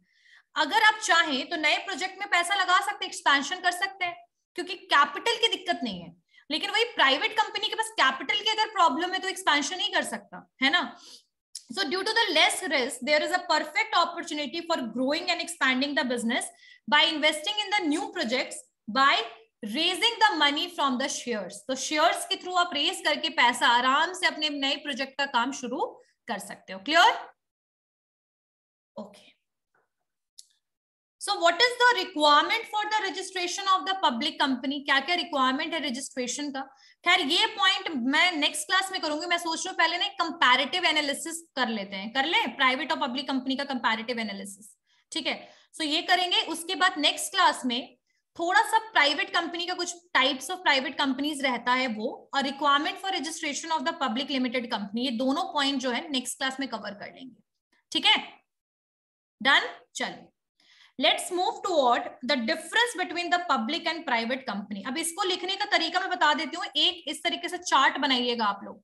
अगर आप चाहें तो नए प्रोजेक्ट में पैसा लगा सकते हैं, एक्सपेंशन कर सकते हैं, क्योंकि कैपिटल की दिक्कत नहीं है। लेकिन वही प्राइवेट कंपनी के पास कैपिटल की अगर प्रॉब्लम है तो एक्सपेंशन नहीं कर सकता, है ना? So due to the less risk, there is a perfect opportunity for growing and expanding the business by investing in the new projects, by raising the money from the shares. तो shares के थ्रू आप रेज करके पैसा आराम से अपने नए प्रोजेक्ट का काम शुरू कर सकते हो। Clear? Okay. So what is the requirement for the registration of the public company? क्या क्या रिक्वायरमेंट है रजिस्ट्रेशन का? खैर ये पॉइंट मैं नेक्स्ट क्लास में करूंगी। मैं सोच रही हूँ पहले ना कंपैरेटिव एनालिसिस कर लेते हैं, कर लें प्राइवेट और पब्लिक कंपनी का कंपैरेटिव एनालिसिस, ठीक है? सो ये करेंगे। उसके बाद नेक्स्ट क्लास में थोड़ा सा प्राइवेट कंपनी का कुछ टाइप्स ऑफ प्राइवेट कंपनीज रहता है वो, और requirement for registration of the public limited company, ये दोनों पॉइंट जो है नेक्स्ट क्लास में कवर कर लेंगे, ठीक है? डन? चलिए, let's move toward the difference between the public and private company. अब इसको लिखने का तरीका मैं बता देती हूँ। एक इस तरीके से चार्ट बनाइएगा आप लोग,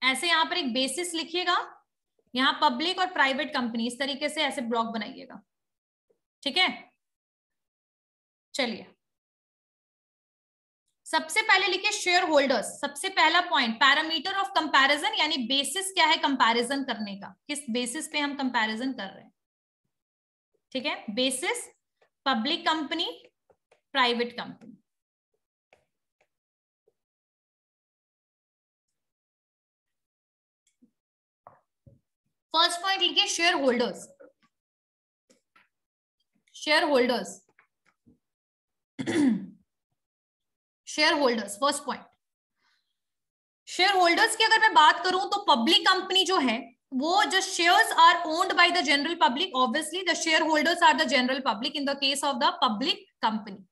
ऐसे यहां पर एक बेसिस लिखिएगा, यहां पब्लिक और प्राइवेट कंपनी, इस तरीके से ऐसे ब्लॉक बनाइएगा, ठीक है? चलिए, सबसे पहले लिखिए शेयर होल्डर्स। सबसे पहला पॉइंट, पैरामीटर ऑफ कंपैरिजन, यानी बेसिस क्या है कंपैरिजन करने का, किस बेसिस पे हम कंपैरिजन कर रहे हैं, ठीक है? Basis public company, private company. First point लिखिए shareholders, shareholders, shareholders. First point, shareholders की अगर मैं बात करूं तो पब्लिक कंपनी जो है वो जो shares are owned by the general public, obviously the shareholders are the general public in the case of the public company.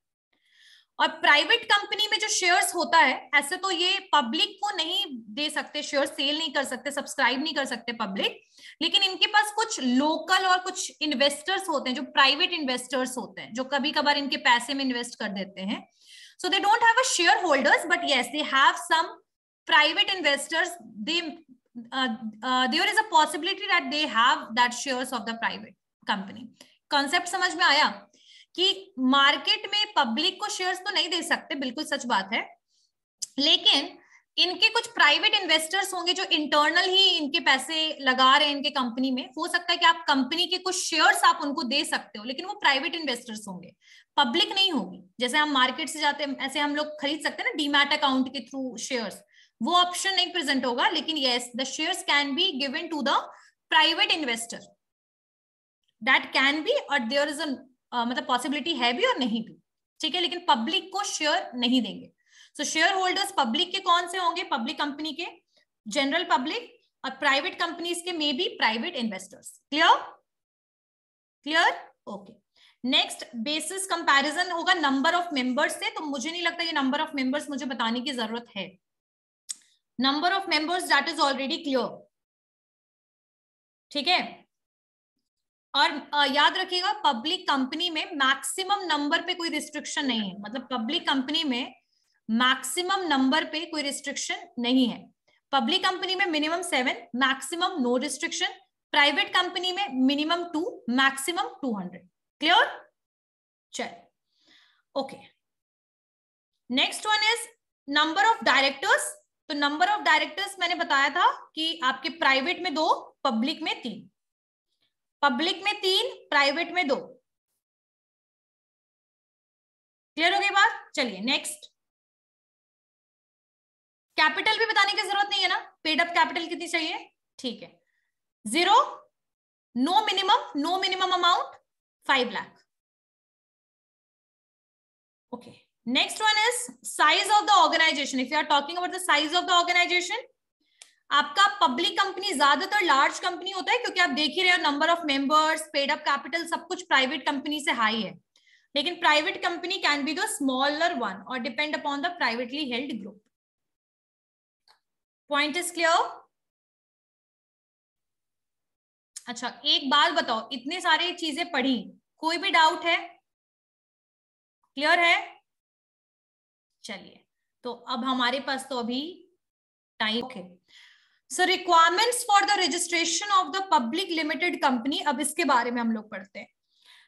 और प्राइवेट कंपनी में जो शेयर्स होता है, ऐसे तो ये पब्लिक को नहीं दे सकते, शेयर सेल नहीं कर सकते, सब्सक्राइब नहीं कर सकते पब्लिक, लेकिन इनके पास कुछ लोकल और कुछ इन्वेस्टर्स होते हैं जो प्राइवेट इन्वेस्टर्स होते हैं, जो कभी कभार इनके पैसे में इन्वेस्ट कर देते हैं। So they don't have a shareholders, but yes they have some private investors. there is a possibility that they have that shares of the private company। Concept समझ में आया कि मार्केट में पब्लिक को शेयर्स तो नहीं दे सकते, बिल्कुल सच बात है, लेकिन इनके कुछ प्राइवेट इन्वेस्टर्स होंगे जो इंटरनल ही इनके पैसे लगा रहे हैं इनके कंपनी में। हो सकता है कि आप कंपनी के कुछ शेयर्स आप उनको दे सकते हो, लेकिन वो प्राइवेट इन्वेस्टर्स होंगे, पब्लिक नहीं होगी। जैसे हम मार्केट से जाते हैं ऐसे हम लोग खरीद सकते हैं ना डीमैट अकाउंट के थ्रू शेयर्स, वो ऑप्शन नहीं प्रेजेंट होगा, लेकिन yes the shares can be given to the private investor, that can be, और देयर इज अ मतलब पॉसिबिलिटी है भी और नहीं भी, ठीक है, लेकिन पब्लिक को शेयर नहीं देंगे। सो शेयर होल्डर्स पब्लिक के कौन से होंगे? पब्लिक कंपनी के जनरल पब्लिक, और प्राइवेट कंपनीज के may be private investors. Clear? Clear? Okay. Next basis comparison होगा नंबर ऑफ मेंबर्स से, तो मुझे नहीं लगता ये नंबर ऑफ मेंबर्स मुझे बताने की जरूरत है। Number of members that is already clear, ठीक है। और याद रखिएगा पब्लिक कंपनी में मैक्सिमम नंबर पे कोई रिस्ट्रिक्शन नहीं है, मतलब पब्लिक कंपनी में मैक्सिमम नंबर पे कोई रिस्ट्रिक्शन नहीं है। पब्लिक कंपनी में minimum 7, maximum no restriction. Private company में मिनिमम 2, मैक्सिमम 200। क्लियर? चल okay. Next one is number of directors. तो नंबर ऑफ डायरेक्टर्स मैंने बताया था कि आपके प्राइवेट में 2, पब्लिक में 3, पब्लिक में 3, प्राइवेट में 2। क्लियर हो गई बात? चलिए नेक्स्ट। कैपिटल भी बताने की जरूरत नहीं है ना, पेड अप कैपिटल कितनी चाहिए? ठीक है, 0, no minimum amount 5 lakh. Okay, next one is size of the organization. If you are talking about the size of the organization, आपका पब्लिक कंपनी ज्यादातर लार्ज कंपनी होता है, क्योंकि आप देख ही रहे हो number of members, paid up capital सब कुछ प्राइवेट कंपनी से हाई है, लेकिन private company can be the smaller one और depend upon the privately held group. Point is clear? अच्छा एक बात बताओ, इतने सारे चीजें पढ़ी, कोई भी डाउट है? क्लियर है? चलिए, तो अब हमारे पास तो अभी टाइम है। So requirements for the registration of the public limited company, अब इसके बारे में हम लोग पढ़ते हैं।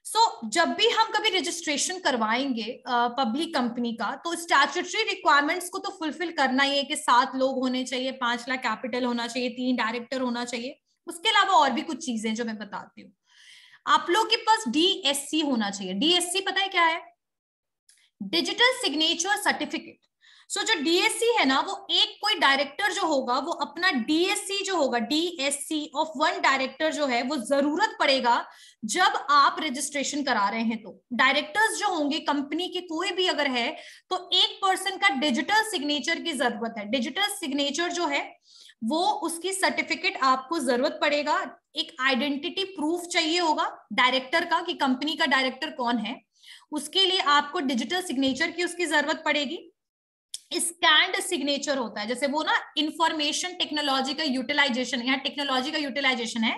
सो जब भी हम कभी रजिस्ट्रेशन करवाएंगे पब्लिक कंपनी का, तो स्टैट्यूटरी रिक्वायरमेंट्स को तो फुलफिल करना ही है कि 7 लोग होने चाहिए, 5 लाख कैपिटल होना चाहिए, 3 डायरेक्टर होना चाहिए। उसके अलावा और भी कुछ चीजें जो मैं बताती हूँ। आप लोग के पास DSC होना चाहिए। DSC पता है क्या है? Digital signature certificate. सो जो DSC है ना, वो एक कोई डायरेक्टर जो होगा वो अपना DSC जो होगा, DSC ऑफ 1 डायरेक्टर जो है वो जरूरत पड़ेगा जब आप रजिस्ट्रेशन करा रहे हैं। तो डायरेक्टर्स जो होंगे कंपनी के कोई भी अगर है, तो एक पर्सन का डिजिटल सिग्नेचर की जरूरत है। डिजिटल सिग्नेचर जो है वो उसकी सर्टिफिकेट आपको जरूरत पड़ेगा। एक आइडेंटिटी प्रूफ चाहिए होगा डायरेक्टर का कि कंपनी का डायरेक्टर कौन है, उसके लिए आपको डिजिटल सिग्नेचर की उसकी जरूरत पड़ेगी। स्कैन्ड सिग्नेचर होता है, जैसे वो ना इंफॉर्मेशन टेक्नोलॉजी का यूटिलाइजेशन, यहाँ टेक्नोलॉजी का यूटिलाइजेशन है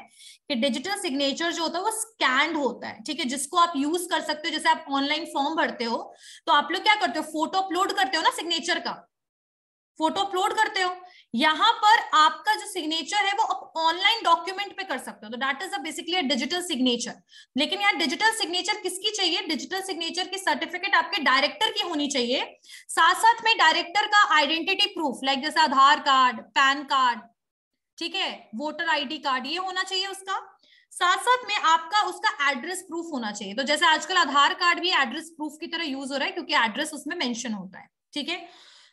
कि डिजिटल सिग्नेचर जो होता है वो स्कैन्ड होता है, ठीक है, जिसको आप यूज कर सकते हो। जैसे आप ऑनलाइन फॉर्म भरते हो तो आप लोग क्या करते हो, फोटो अपलोड करते हो ना, सिग्नेचर का फोटो अपलोड करते हो। यहाँ पर आपका जो सिग्नेचर है वो ऑनलाइन डॉक्यूमेंट पे कर सकते हो, तो that is basically a digital signature. लेकिन यहाँ डिजिटल सिग्नेचर किसकी चाहिए? डिजिटल सिग्नेचर की सर्टिफिकेट आपके डायरेक्टर की होनी चाहिए, साथ साथ में डायरेक्टर का आइडेंटिटी प्रूफ लाइक जैसे आधार कार्ड, पैन कार्ड, ठीक है, वोटर ID कार्ड, ये होना चाहिए उसका। साथ साथ में आपका उसका एड्रेस प्रूफ होना चाहिए। तो जैसे आजकल आधार कार्ड भी एड्रेस प्रूफ की तरह यूज हो रहा है, क्योंकि एड्रेस उसमें मेंशन होता है, ठीक है।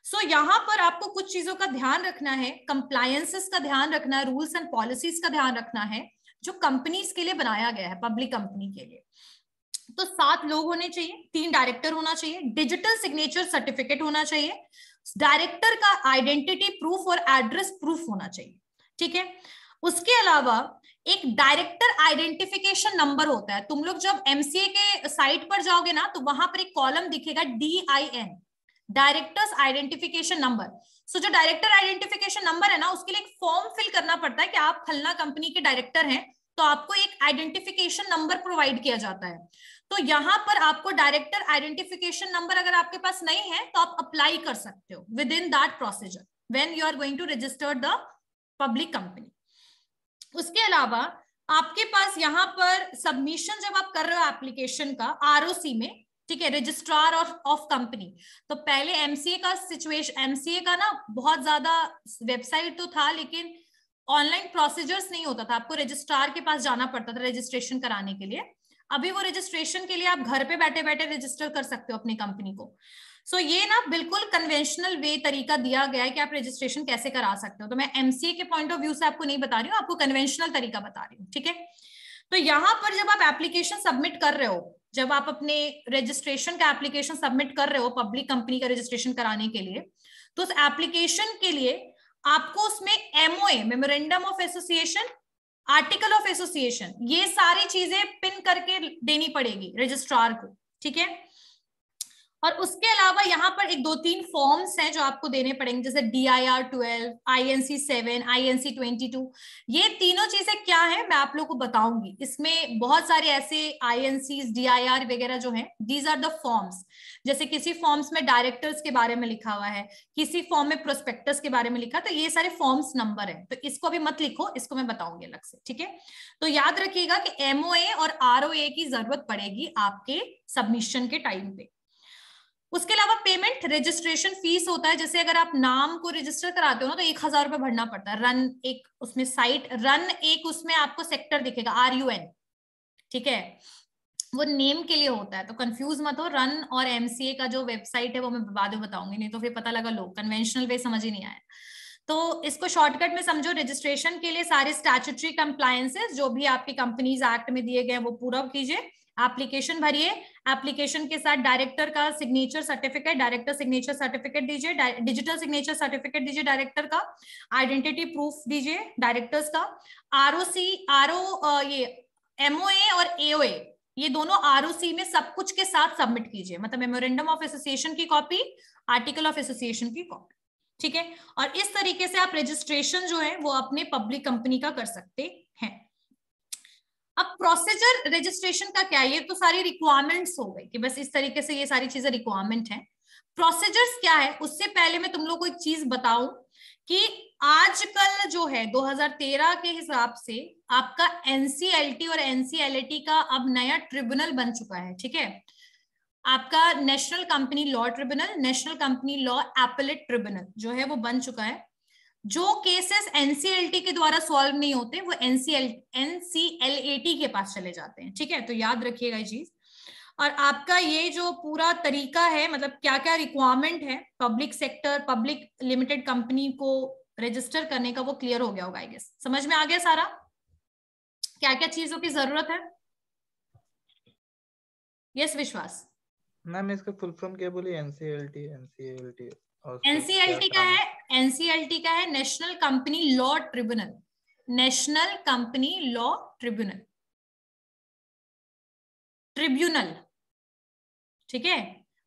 सो यहाँ पर आपको कुछ चीजों का ध्यान रखना है, कंप्लायंसेस का ध्यान रखना है, रूल्स एंड पॉलिसीज का ध्यान रखना है जो कंपनीज के लिए बनाया गया है, पब्लिक कंपनी के लिए। तो 7 लोग होने चाहिए, 3 डायरेक्टर होना चाहिए, डिजिटल सिग्नेचर सर्टिफिकेट होना चाहिए, डायरेक्टर का आइडेंटिटी प्रूफ और एड्रेस प्रूफ होना चाहिए, ठीक है। उसके अलावा एक डायरेक्टर आइडेंटिफिकेशन नंबर होता है। तुम लोग जब एमसीए के साइट पर जाओगे ना, तो वहां पर एक कॉलम दिखेगा DIN, डायरेक्टर्स आइडेंटिफिकेशन नंबर। सो जो डायरेक्टर आइडेंटिफिकेशन नंबर है ना, उसके लिए एक फॉर्म फिल करना पड़ता है कि आप फलना कंपनी के डायरेक्टर हैं, तो आपको एक आइडेंटिफिकेशन नंबर प्रोवाइड किया जाता है। तो यहाँ पर आपको डायरेक्टर आइडेंटिफिकेशन नंबर अगर आपके पास नहीं है तो आप अप्लाई कर सकते हो within that procedure when you are going to register the public company. उसके अलावा आपके पास यहाँ पर सबमिशन जब आप कर रहे हो एप्लीकेशन का ROC में, ठीक है, रजिस्ट्रार ऑफ कंपनी, तो पहले एमसीए का सिचुएशन, एमसीए का ना बहुत ज्यादा वेबसाइट तो था लेकिन ऑनलाइन प्रोसीजर्स नहीं होता था, आपको रजिस्ट्रार के पास जाना पड़ता था रजिस्ट्रेशन कराने के लिए। अभी वो रजिस्ट्रेशन के लिए आप घर पे बैठे बैठे रजिस्टर कर सकते हो अपनी कंपनी को। सो ये ना बिल्कुल कन्वेंशनल वे तरीका दिया गया है कि आप रजिस्ट्रेशन कैसे करा सकते हो। तो मैं एमसीए के पॉइंट ऑफ व्यू से आपको नहीं बता रही हूँ, आपको कन्वेंशनल तरीका बता रही हूँ, ठीक है। तो यहाँ पर जब आप एप्लीकेशन सबमिट कर रहे हो, जब आप अपने रजिस्ट्रेशन का एप्लीकेशन सबमिट कर रहे हो पब्लिक कंपनी का रजिस्ट्रेशन कराने के लिए, तो उस एप्लीकेशन के लिए आपको उसमें MOA, memorandum of association, article of association, ये सारी चीजें पिन करके देनी पड़ेगी रजिस्ट्रार को, ठीक है। और उसके अलावा यहाँ पर एक 2-3 फॉर्म्स हैं जो आपको देने पड़ेंगे, जैसे DIR 12, INC 7, INC 22। ये तीनों चीजें क्या है मैं आप लोग को बताऊंगी। इसमें बहुत सारे ऐसे INCs, DIR वगैरह जो हैं, दीज आर द फॉर्म्स। जैसे किसी फॉर्म्स में डायरेक्टर्स के बारे में लिखा हुआ है, किसी फॉर्म में प्रोस्पेक्टस के बारे में लिखा, तो ये सारे फॉर्म्स नंबर है, तो इसको अभी मत लिखो, इसको मैं बताऊंगी अलग से, ठीक है। तो याद रखिएगा कि MOA और ROA की जरूरत पड़ेगी आपके सबमिशन के टाइम पे। उसके अलावा पेमेंट, रजिस्ट्रेशन फीस होता है। जैसे अगर आप नाम को रजिस्टर कराते हो ना, तो 1000 रुपए भरना पड़ता है। रन एक उसमें साइट, रन एक उसमें आपको सेक्टर दिखेगा RUN, ठीक है, वो नेम के लिए होता है, तो कंफ्यूज मत हो। रन और MCA का जो वेबसाइट है वो मैं बाद में बताऊंगी, नहीं तो फिर पता लगा लो कन्वेंशनल वे समझ ही नहीं आया। तो इसको शॉर्टकट में समझो, रजिस्ट्रेशन के लिए सारे स्टैट्यूटरी कंप्लायंसेस जो भी आपके कंपनीज एक्ट में दिए गए वो पूरा कीजिए, एप्लीकेशन भरिए, एप्लीकेशन के साथ डायरेक्टर का signature certificate, director signature certificate दीजिए, डिजिटल सिग्नेचर सर्टिफिकेट दीजिए डायरेक्टर का, आइडेंटिटी प्रूफ दीजिए डायरेक्टर्स का, ये MOA और AOA, ये दोनों ROC में सब कुछ के साथ सबमिट कीजिए, मतलब मेमोरेंडम ऑफ एसोसिएशन की कॉपी, आर्टिकल ऑफ एसोसिएशन की कॉपी, ठीक है। और इस तरीके से आप रजिस्ट्रेशन जो है वो अपने पब्लिक कंपनी का कर सकते हैं। अब प्रोसीजर रजिस्ट्रेशन का क्या है, ये तो सारी रिक्वायरमेंट्स हो गई कि बस इस तरीके से ये सारी चीजें रिक्वायरमेंट है। प्रोसीजर्स क्या है, उससे पहले मैं तुम लोग को एक चीज बताऊं कि आजकल जो है 2013 के हिसाब से आपका NCLT और NCLAT का अब नया ट्रिब्यूनल बन चुका है, ठीक है। आपका national company law tribunal, national company law appellate tribunal जो है वो बन चुका है। जो केसेस NCLT के द्वारा सॉल्व नहीं होते वो NCLAT के पास चले जाते हैं, ठीक है। तो याद रखिएगा ये चीज। और आपका ये जो पूरा तरीका है, मतलब क्या क्या रिक्वायरमेंट है public sector, public limited company को रजिस्टर करने का, वो क्लियर हो गया होगा आई गेस। समझ में आ गया सारा क्या क्या चीजों की जरूरत है? यस विश्वास। मैम इसका फुल फॉर्म क्या बोली? NCLT NCLT का है, NCLT का है national company law tribunal, national company law tribunal, tribunal, ठीक है।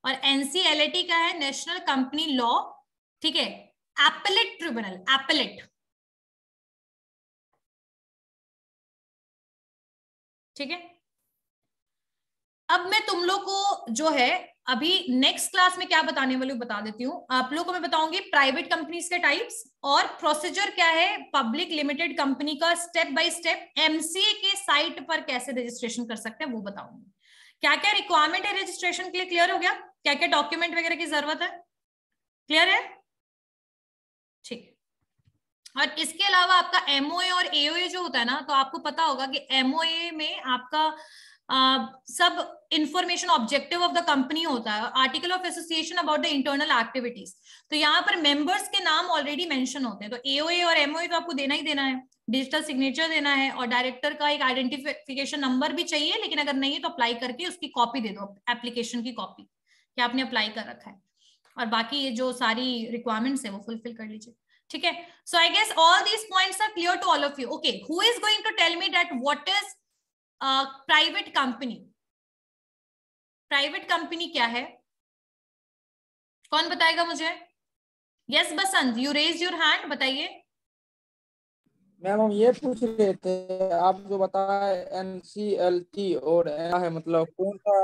और NCLAT का है नेशनल कंपनी लॉ, ठीक है, एपेलेट ट्रिब्यूनल, एपेलेट, ठीक है। अब मैं तुम लोग को जो है अभी नेक्स्ट क्लास में क्या बताने वाली हूँ बता देती हूँ। आप लोग को मैं बताऊंगी प्राइवेट कंपनीज के टाइप्स और प्रोसीजर क्या है पब्लिक लिमिटेड कंपनी का, स्टेप बाय स्टेप MCA के साइट पर कैसे रजिस्ट्रेशन कर सकते हैं वो बताऊंगी। क्या क्या रिक्वायरमेंट है रजिस्ट्रेशन के लिए, क्लियर हो गया? क्या क्या डॉक्यूमेंट वगैरह की जरूरत है, क्लियर है? ठीक। और इसके अलावा आपका MOA और AOA जो होता है ना, तो आपको पता होगा कि MOA में आपका सब information objective of the company होता है, article of association about the internal activities. तो यहाँ पर मेंबर्स के नाम ऑलरेडी मेंशन होते हैं, तो एओए और एमओए तो आपको देना ही देना है, डिजिटल सिग्नेचर देना है, और डायरेक्टर का एक आइडेंटिफिकेशन नंबर भी चाहिए, लेकिन अगर नहीं है तो अप्लाई करके उसकी कॉपी दे दो, एप्लीकेशन की कॉपी कि आपने अप्लाई कर रखा है, और बाकी ये जो सारी रिक्वायरमेंट्स है वो फुलफिल कर लीजिए, ठीक है। So I guess all these points are clear to all of you. Okay, who is going to tell me that what is private company? Private company क्या है, कौन बताएगा मुझे? Yes Basant, you raise your hand, बताइए। मैम हम ये पूछ रहे थे, आप जो बताए NCLT और है, मतलब कौन सा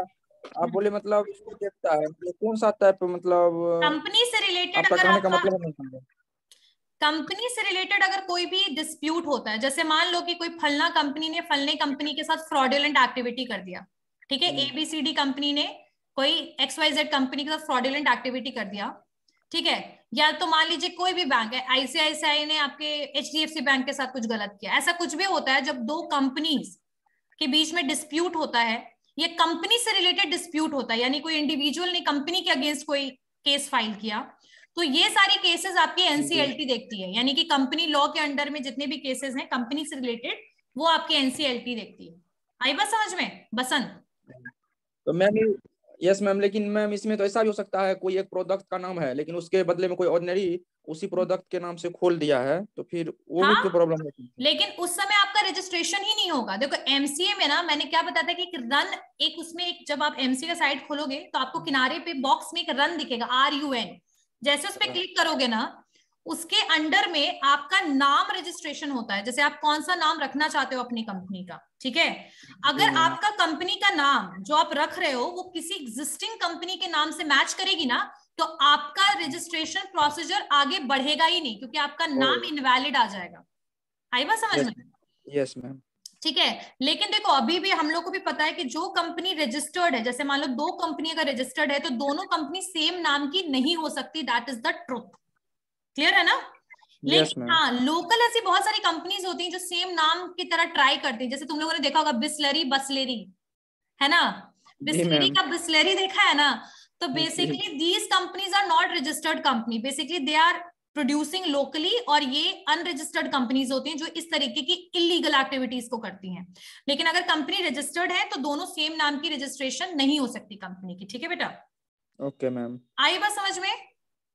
आप बोले, मतलब इसको देखता है, मतलब कौन सा टाइप, मतलब कंपनी से रिलेटेड, आपका अगर कहने का आपका मतलब नहीं समझा। कंपनी से रिलेटेड अगर कोई भी डिस्प्यूट होता है, जैसे मान लो कि कोई फलना कंपनी ने फलने कंपनी के साथ फ्रॉडुलेंट एक्टिविटी कर दिया, ठीक है, ABCD कंपनी ने कोई XYZ कंपनी के साथ फ्रॉडुलेंट एक्टिविटी कर दिया, ठीक है, या तो मान लीजिए कोई भी बैंक है, ICICI ने आपके HDFC बैंक के साथ कुछ गलत किया, ऐसा कुछ भी होता है जब दो कंपनीज के बीच में डिस्प्यूट होता है, ये कंपनी से रिलेटेड डिस्प्यूट होता है, यानी कोई इंडिविजुअल ने कंपनी के अगेंस्ट कोई केस फाइल किया, तो ये सारी केसेस आपकी NCLT देखती है, यानी कि कंपनी लॉ के अंडर में जितने भी केसेस हैं कंपनी से रिलेटेड, वो आपकी NCLT देखती है। आई बात समझ में बसंत? तो मैम यस मैम, लेकिन मैम इसमें तो ऐसा भी हो सकता है, कोई एक प्रोडक्ट का नाम है लेकिन उसके बदले में कोई ऑर्डिनरी उसी प्रोडक्ट के नाम से खोल दिया है, तो फिर वो भी तो प्रॉब्लम होती है। लेकिन उस समय आपका रजिस्ट्रेशन ही नहीं होगा। देखो MCA में ना, मैंने क्या बताया था कि रन, एक उसमें एक, जब आप MCA का साइट खोलोगे तो आपको किनारे पे बॉक्स में एक रन दिखेगा, RUN, जैसे उस पर क्लिक करोगे ना, उसके अंडर में आपका नाम रजिस्ट्रेशन होता है, जैसे आप कौन सा नाम रखना चाहते हो अपनी कंपनी का, ठीक है। अगर आपका कंपनी का नाम जो आप रख रहे हो वो किसी एग्जिस्टिंग कंपनी के नाम से मैच करेगी ना, तो आपका रजिस्ट्रेशन प्रोसीजर आगे बढ़ेगा ही नहीं, क्योंकि आपका नाम इनवैलिड आ जाएगा। आई बात समझ में? यस मैम, ठीक है। लेकिन देखो अभी भी हम लोग को भी पता है कि जो कंपनी रजिस्टर्ड है, जैसे मान लो दो कंपनी अगर रजिस्टर्ड है तो दोनों कंपनी सेम नाम की नहीं हो सकती, that is the truth. Clear है ना? लेकिन हाँ, लोकल ऐसी बहुत सारी कंपनीज होती हैं जो सेम नाम की तरह ट्राई करती हैं, जैसे तुम लोगों ने देखा होगा बिस्लरी बसलेरी, है ना, बिस्लरी का बिस्लरी देखा है ना, तो basically these companies are not registered company, basically they are producing locally, और ये अनरजिस्टर्ड कंपनीज होती हैं जो इस तरीके की इलीगल एक्टिविटीज को करती हैं। लेकिन अगर कंपनी रजिस्टर्ड है तो दोनों सेम नाम की रजिस्ट्रेशन नहीं हो सकती कंपनी की, ठीक है बेटा? ओके मैम, आई बात समझ में?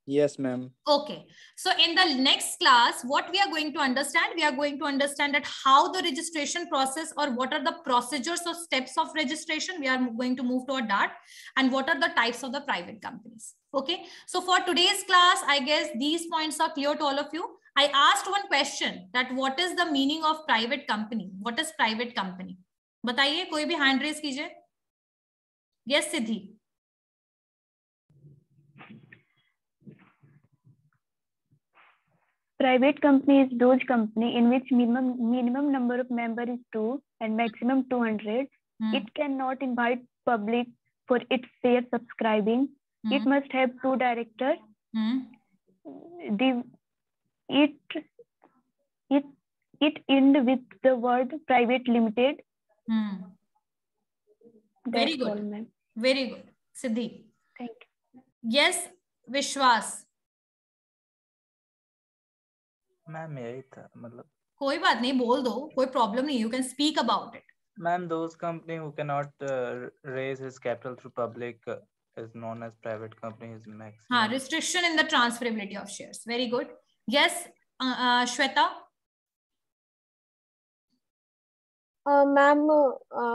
Yes, ma'am. Okay. So in the next class, what we are going to understand, we are going to understand that how the registration process, or what are the procedures or steps of registration. We are going to move toward that, and what are the types of the private companies. Okay. So for today's class, I guess these points are clear to all of you. I asked one question, that what is the meaning of private company? What is private company? बताइए, कोई भी hand raise कीजिए. Yes, Siddhi. Private company is those company in which minimum number of members is 2 and maximum 200. It cannot invite public for its share subscribing. It must have 2 directors. It end with the word private limited. Very good. All, very good, Siddhi. Thank you. Yes, Vishwas. Ma'am यही था, मतलब कोई बात नहीं, बोल दो, कोई प्रॉब्लम नहीं, you can speak about it. Ma'am those company who cannot raise his capital through public is known as private company, is maximum. हाँ, restriction in the transferability of shares. Very good. Yes, Shweta. Ma'am,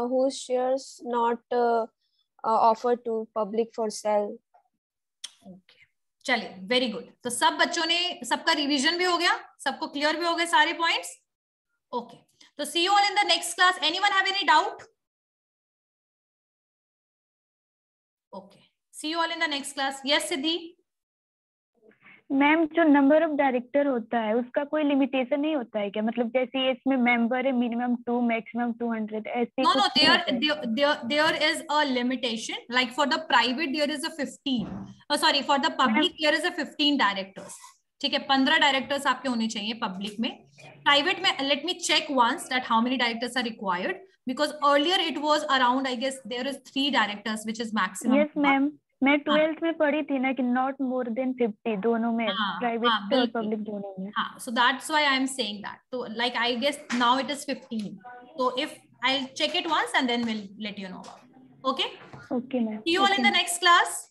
whose shares not offered to public for sale. Okay. चलिए, वेरी गुड। तो सब बच्चों ने, सबका रिवीजन भी हो गया, सबको क्लियर भी हो गए सारे पॉइंट्स। ओके, तो see you all in the next class. Anyone have any doubt? Okay, see you all in the next class. Yes Siddhi. Ma'am, जो नंबर ऑफ डायरेक्टर होता है उसका कोई लिमिटेशन नहीं होता है क्या? मतलब जैसे इसमें मेंबर है मिनिमम 2, मैक्सिमम 200, ऐसे No, there is a limitation. Like for the private, there is a 15. Oh, sorry, for the public, there is a 15 directors. ठीक है, 15 डायरेक्टर्स आपके होने चाहिए पब्लिक में। प्राइवेट में, let me check once that how many directors are required, because earlier it was around, I guess there is 3 directors which is maximum. Yes ma'am, मैं 12th में पढ़ी थी ना कि not more than 50 दोनों में, private और public दोनों में. So that's why I'm saying that. So like I guess now it is 15. So if I'll check it once and then we'll let you know about it. Okay? Okay ma'am. See you all in the next class.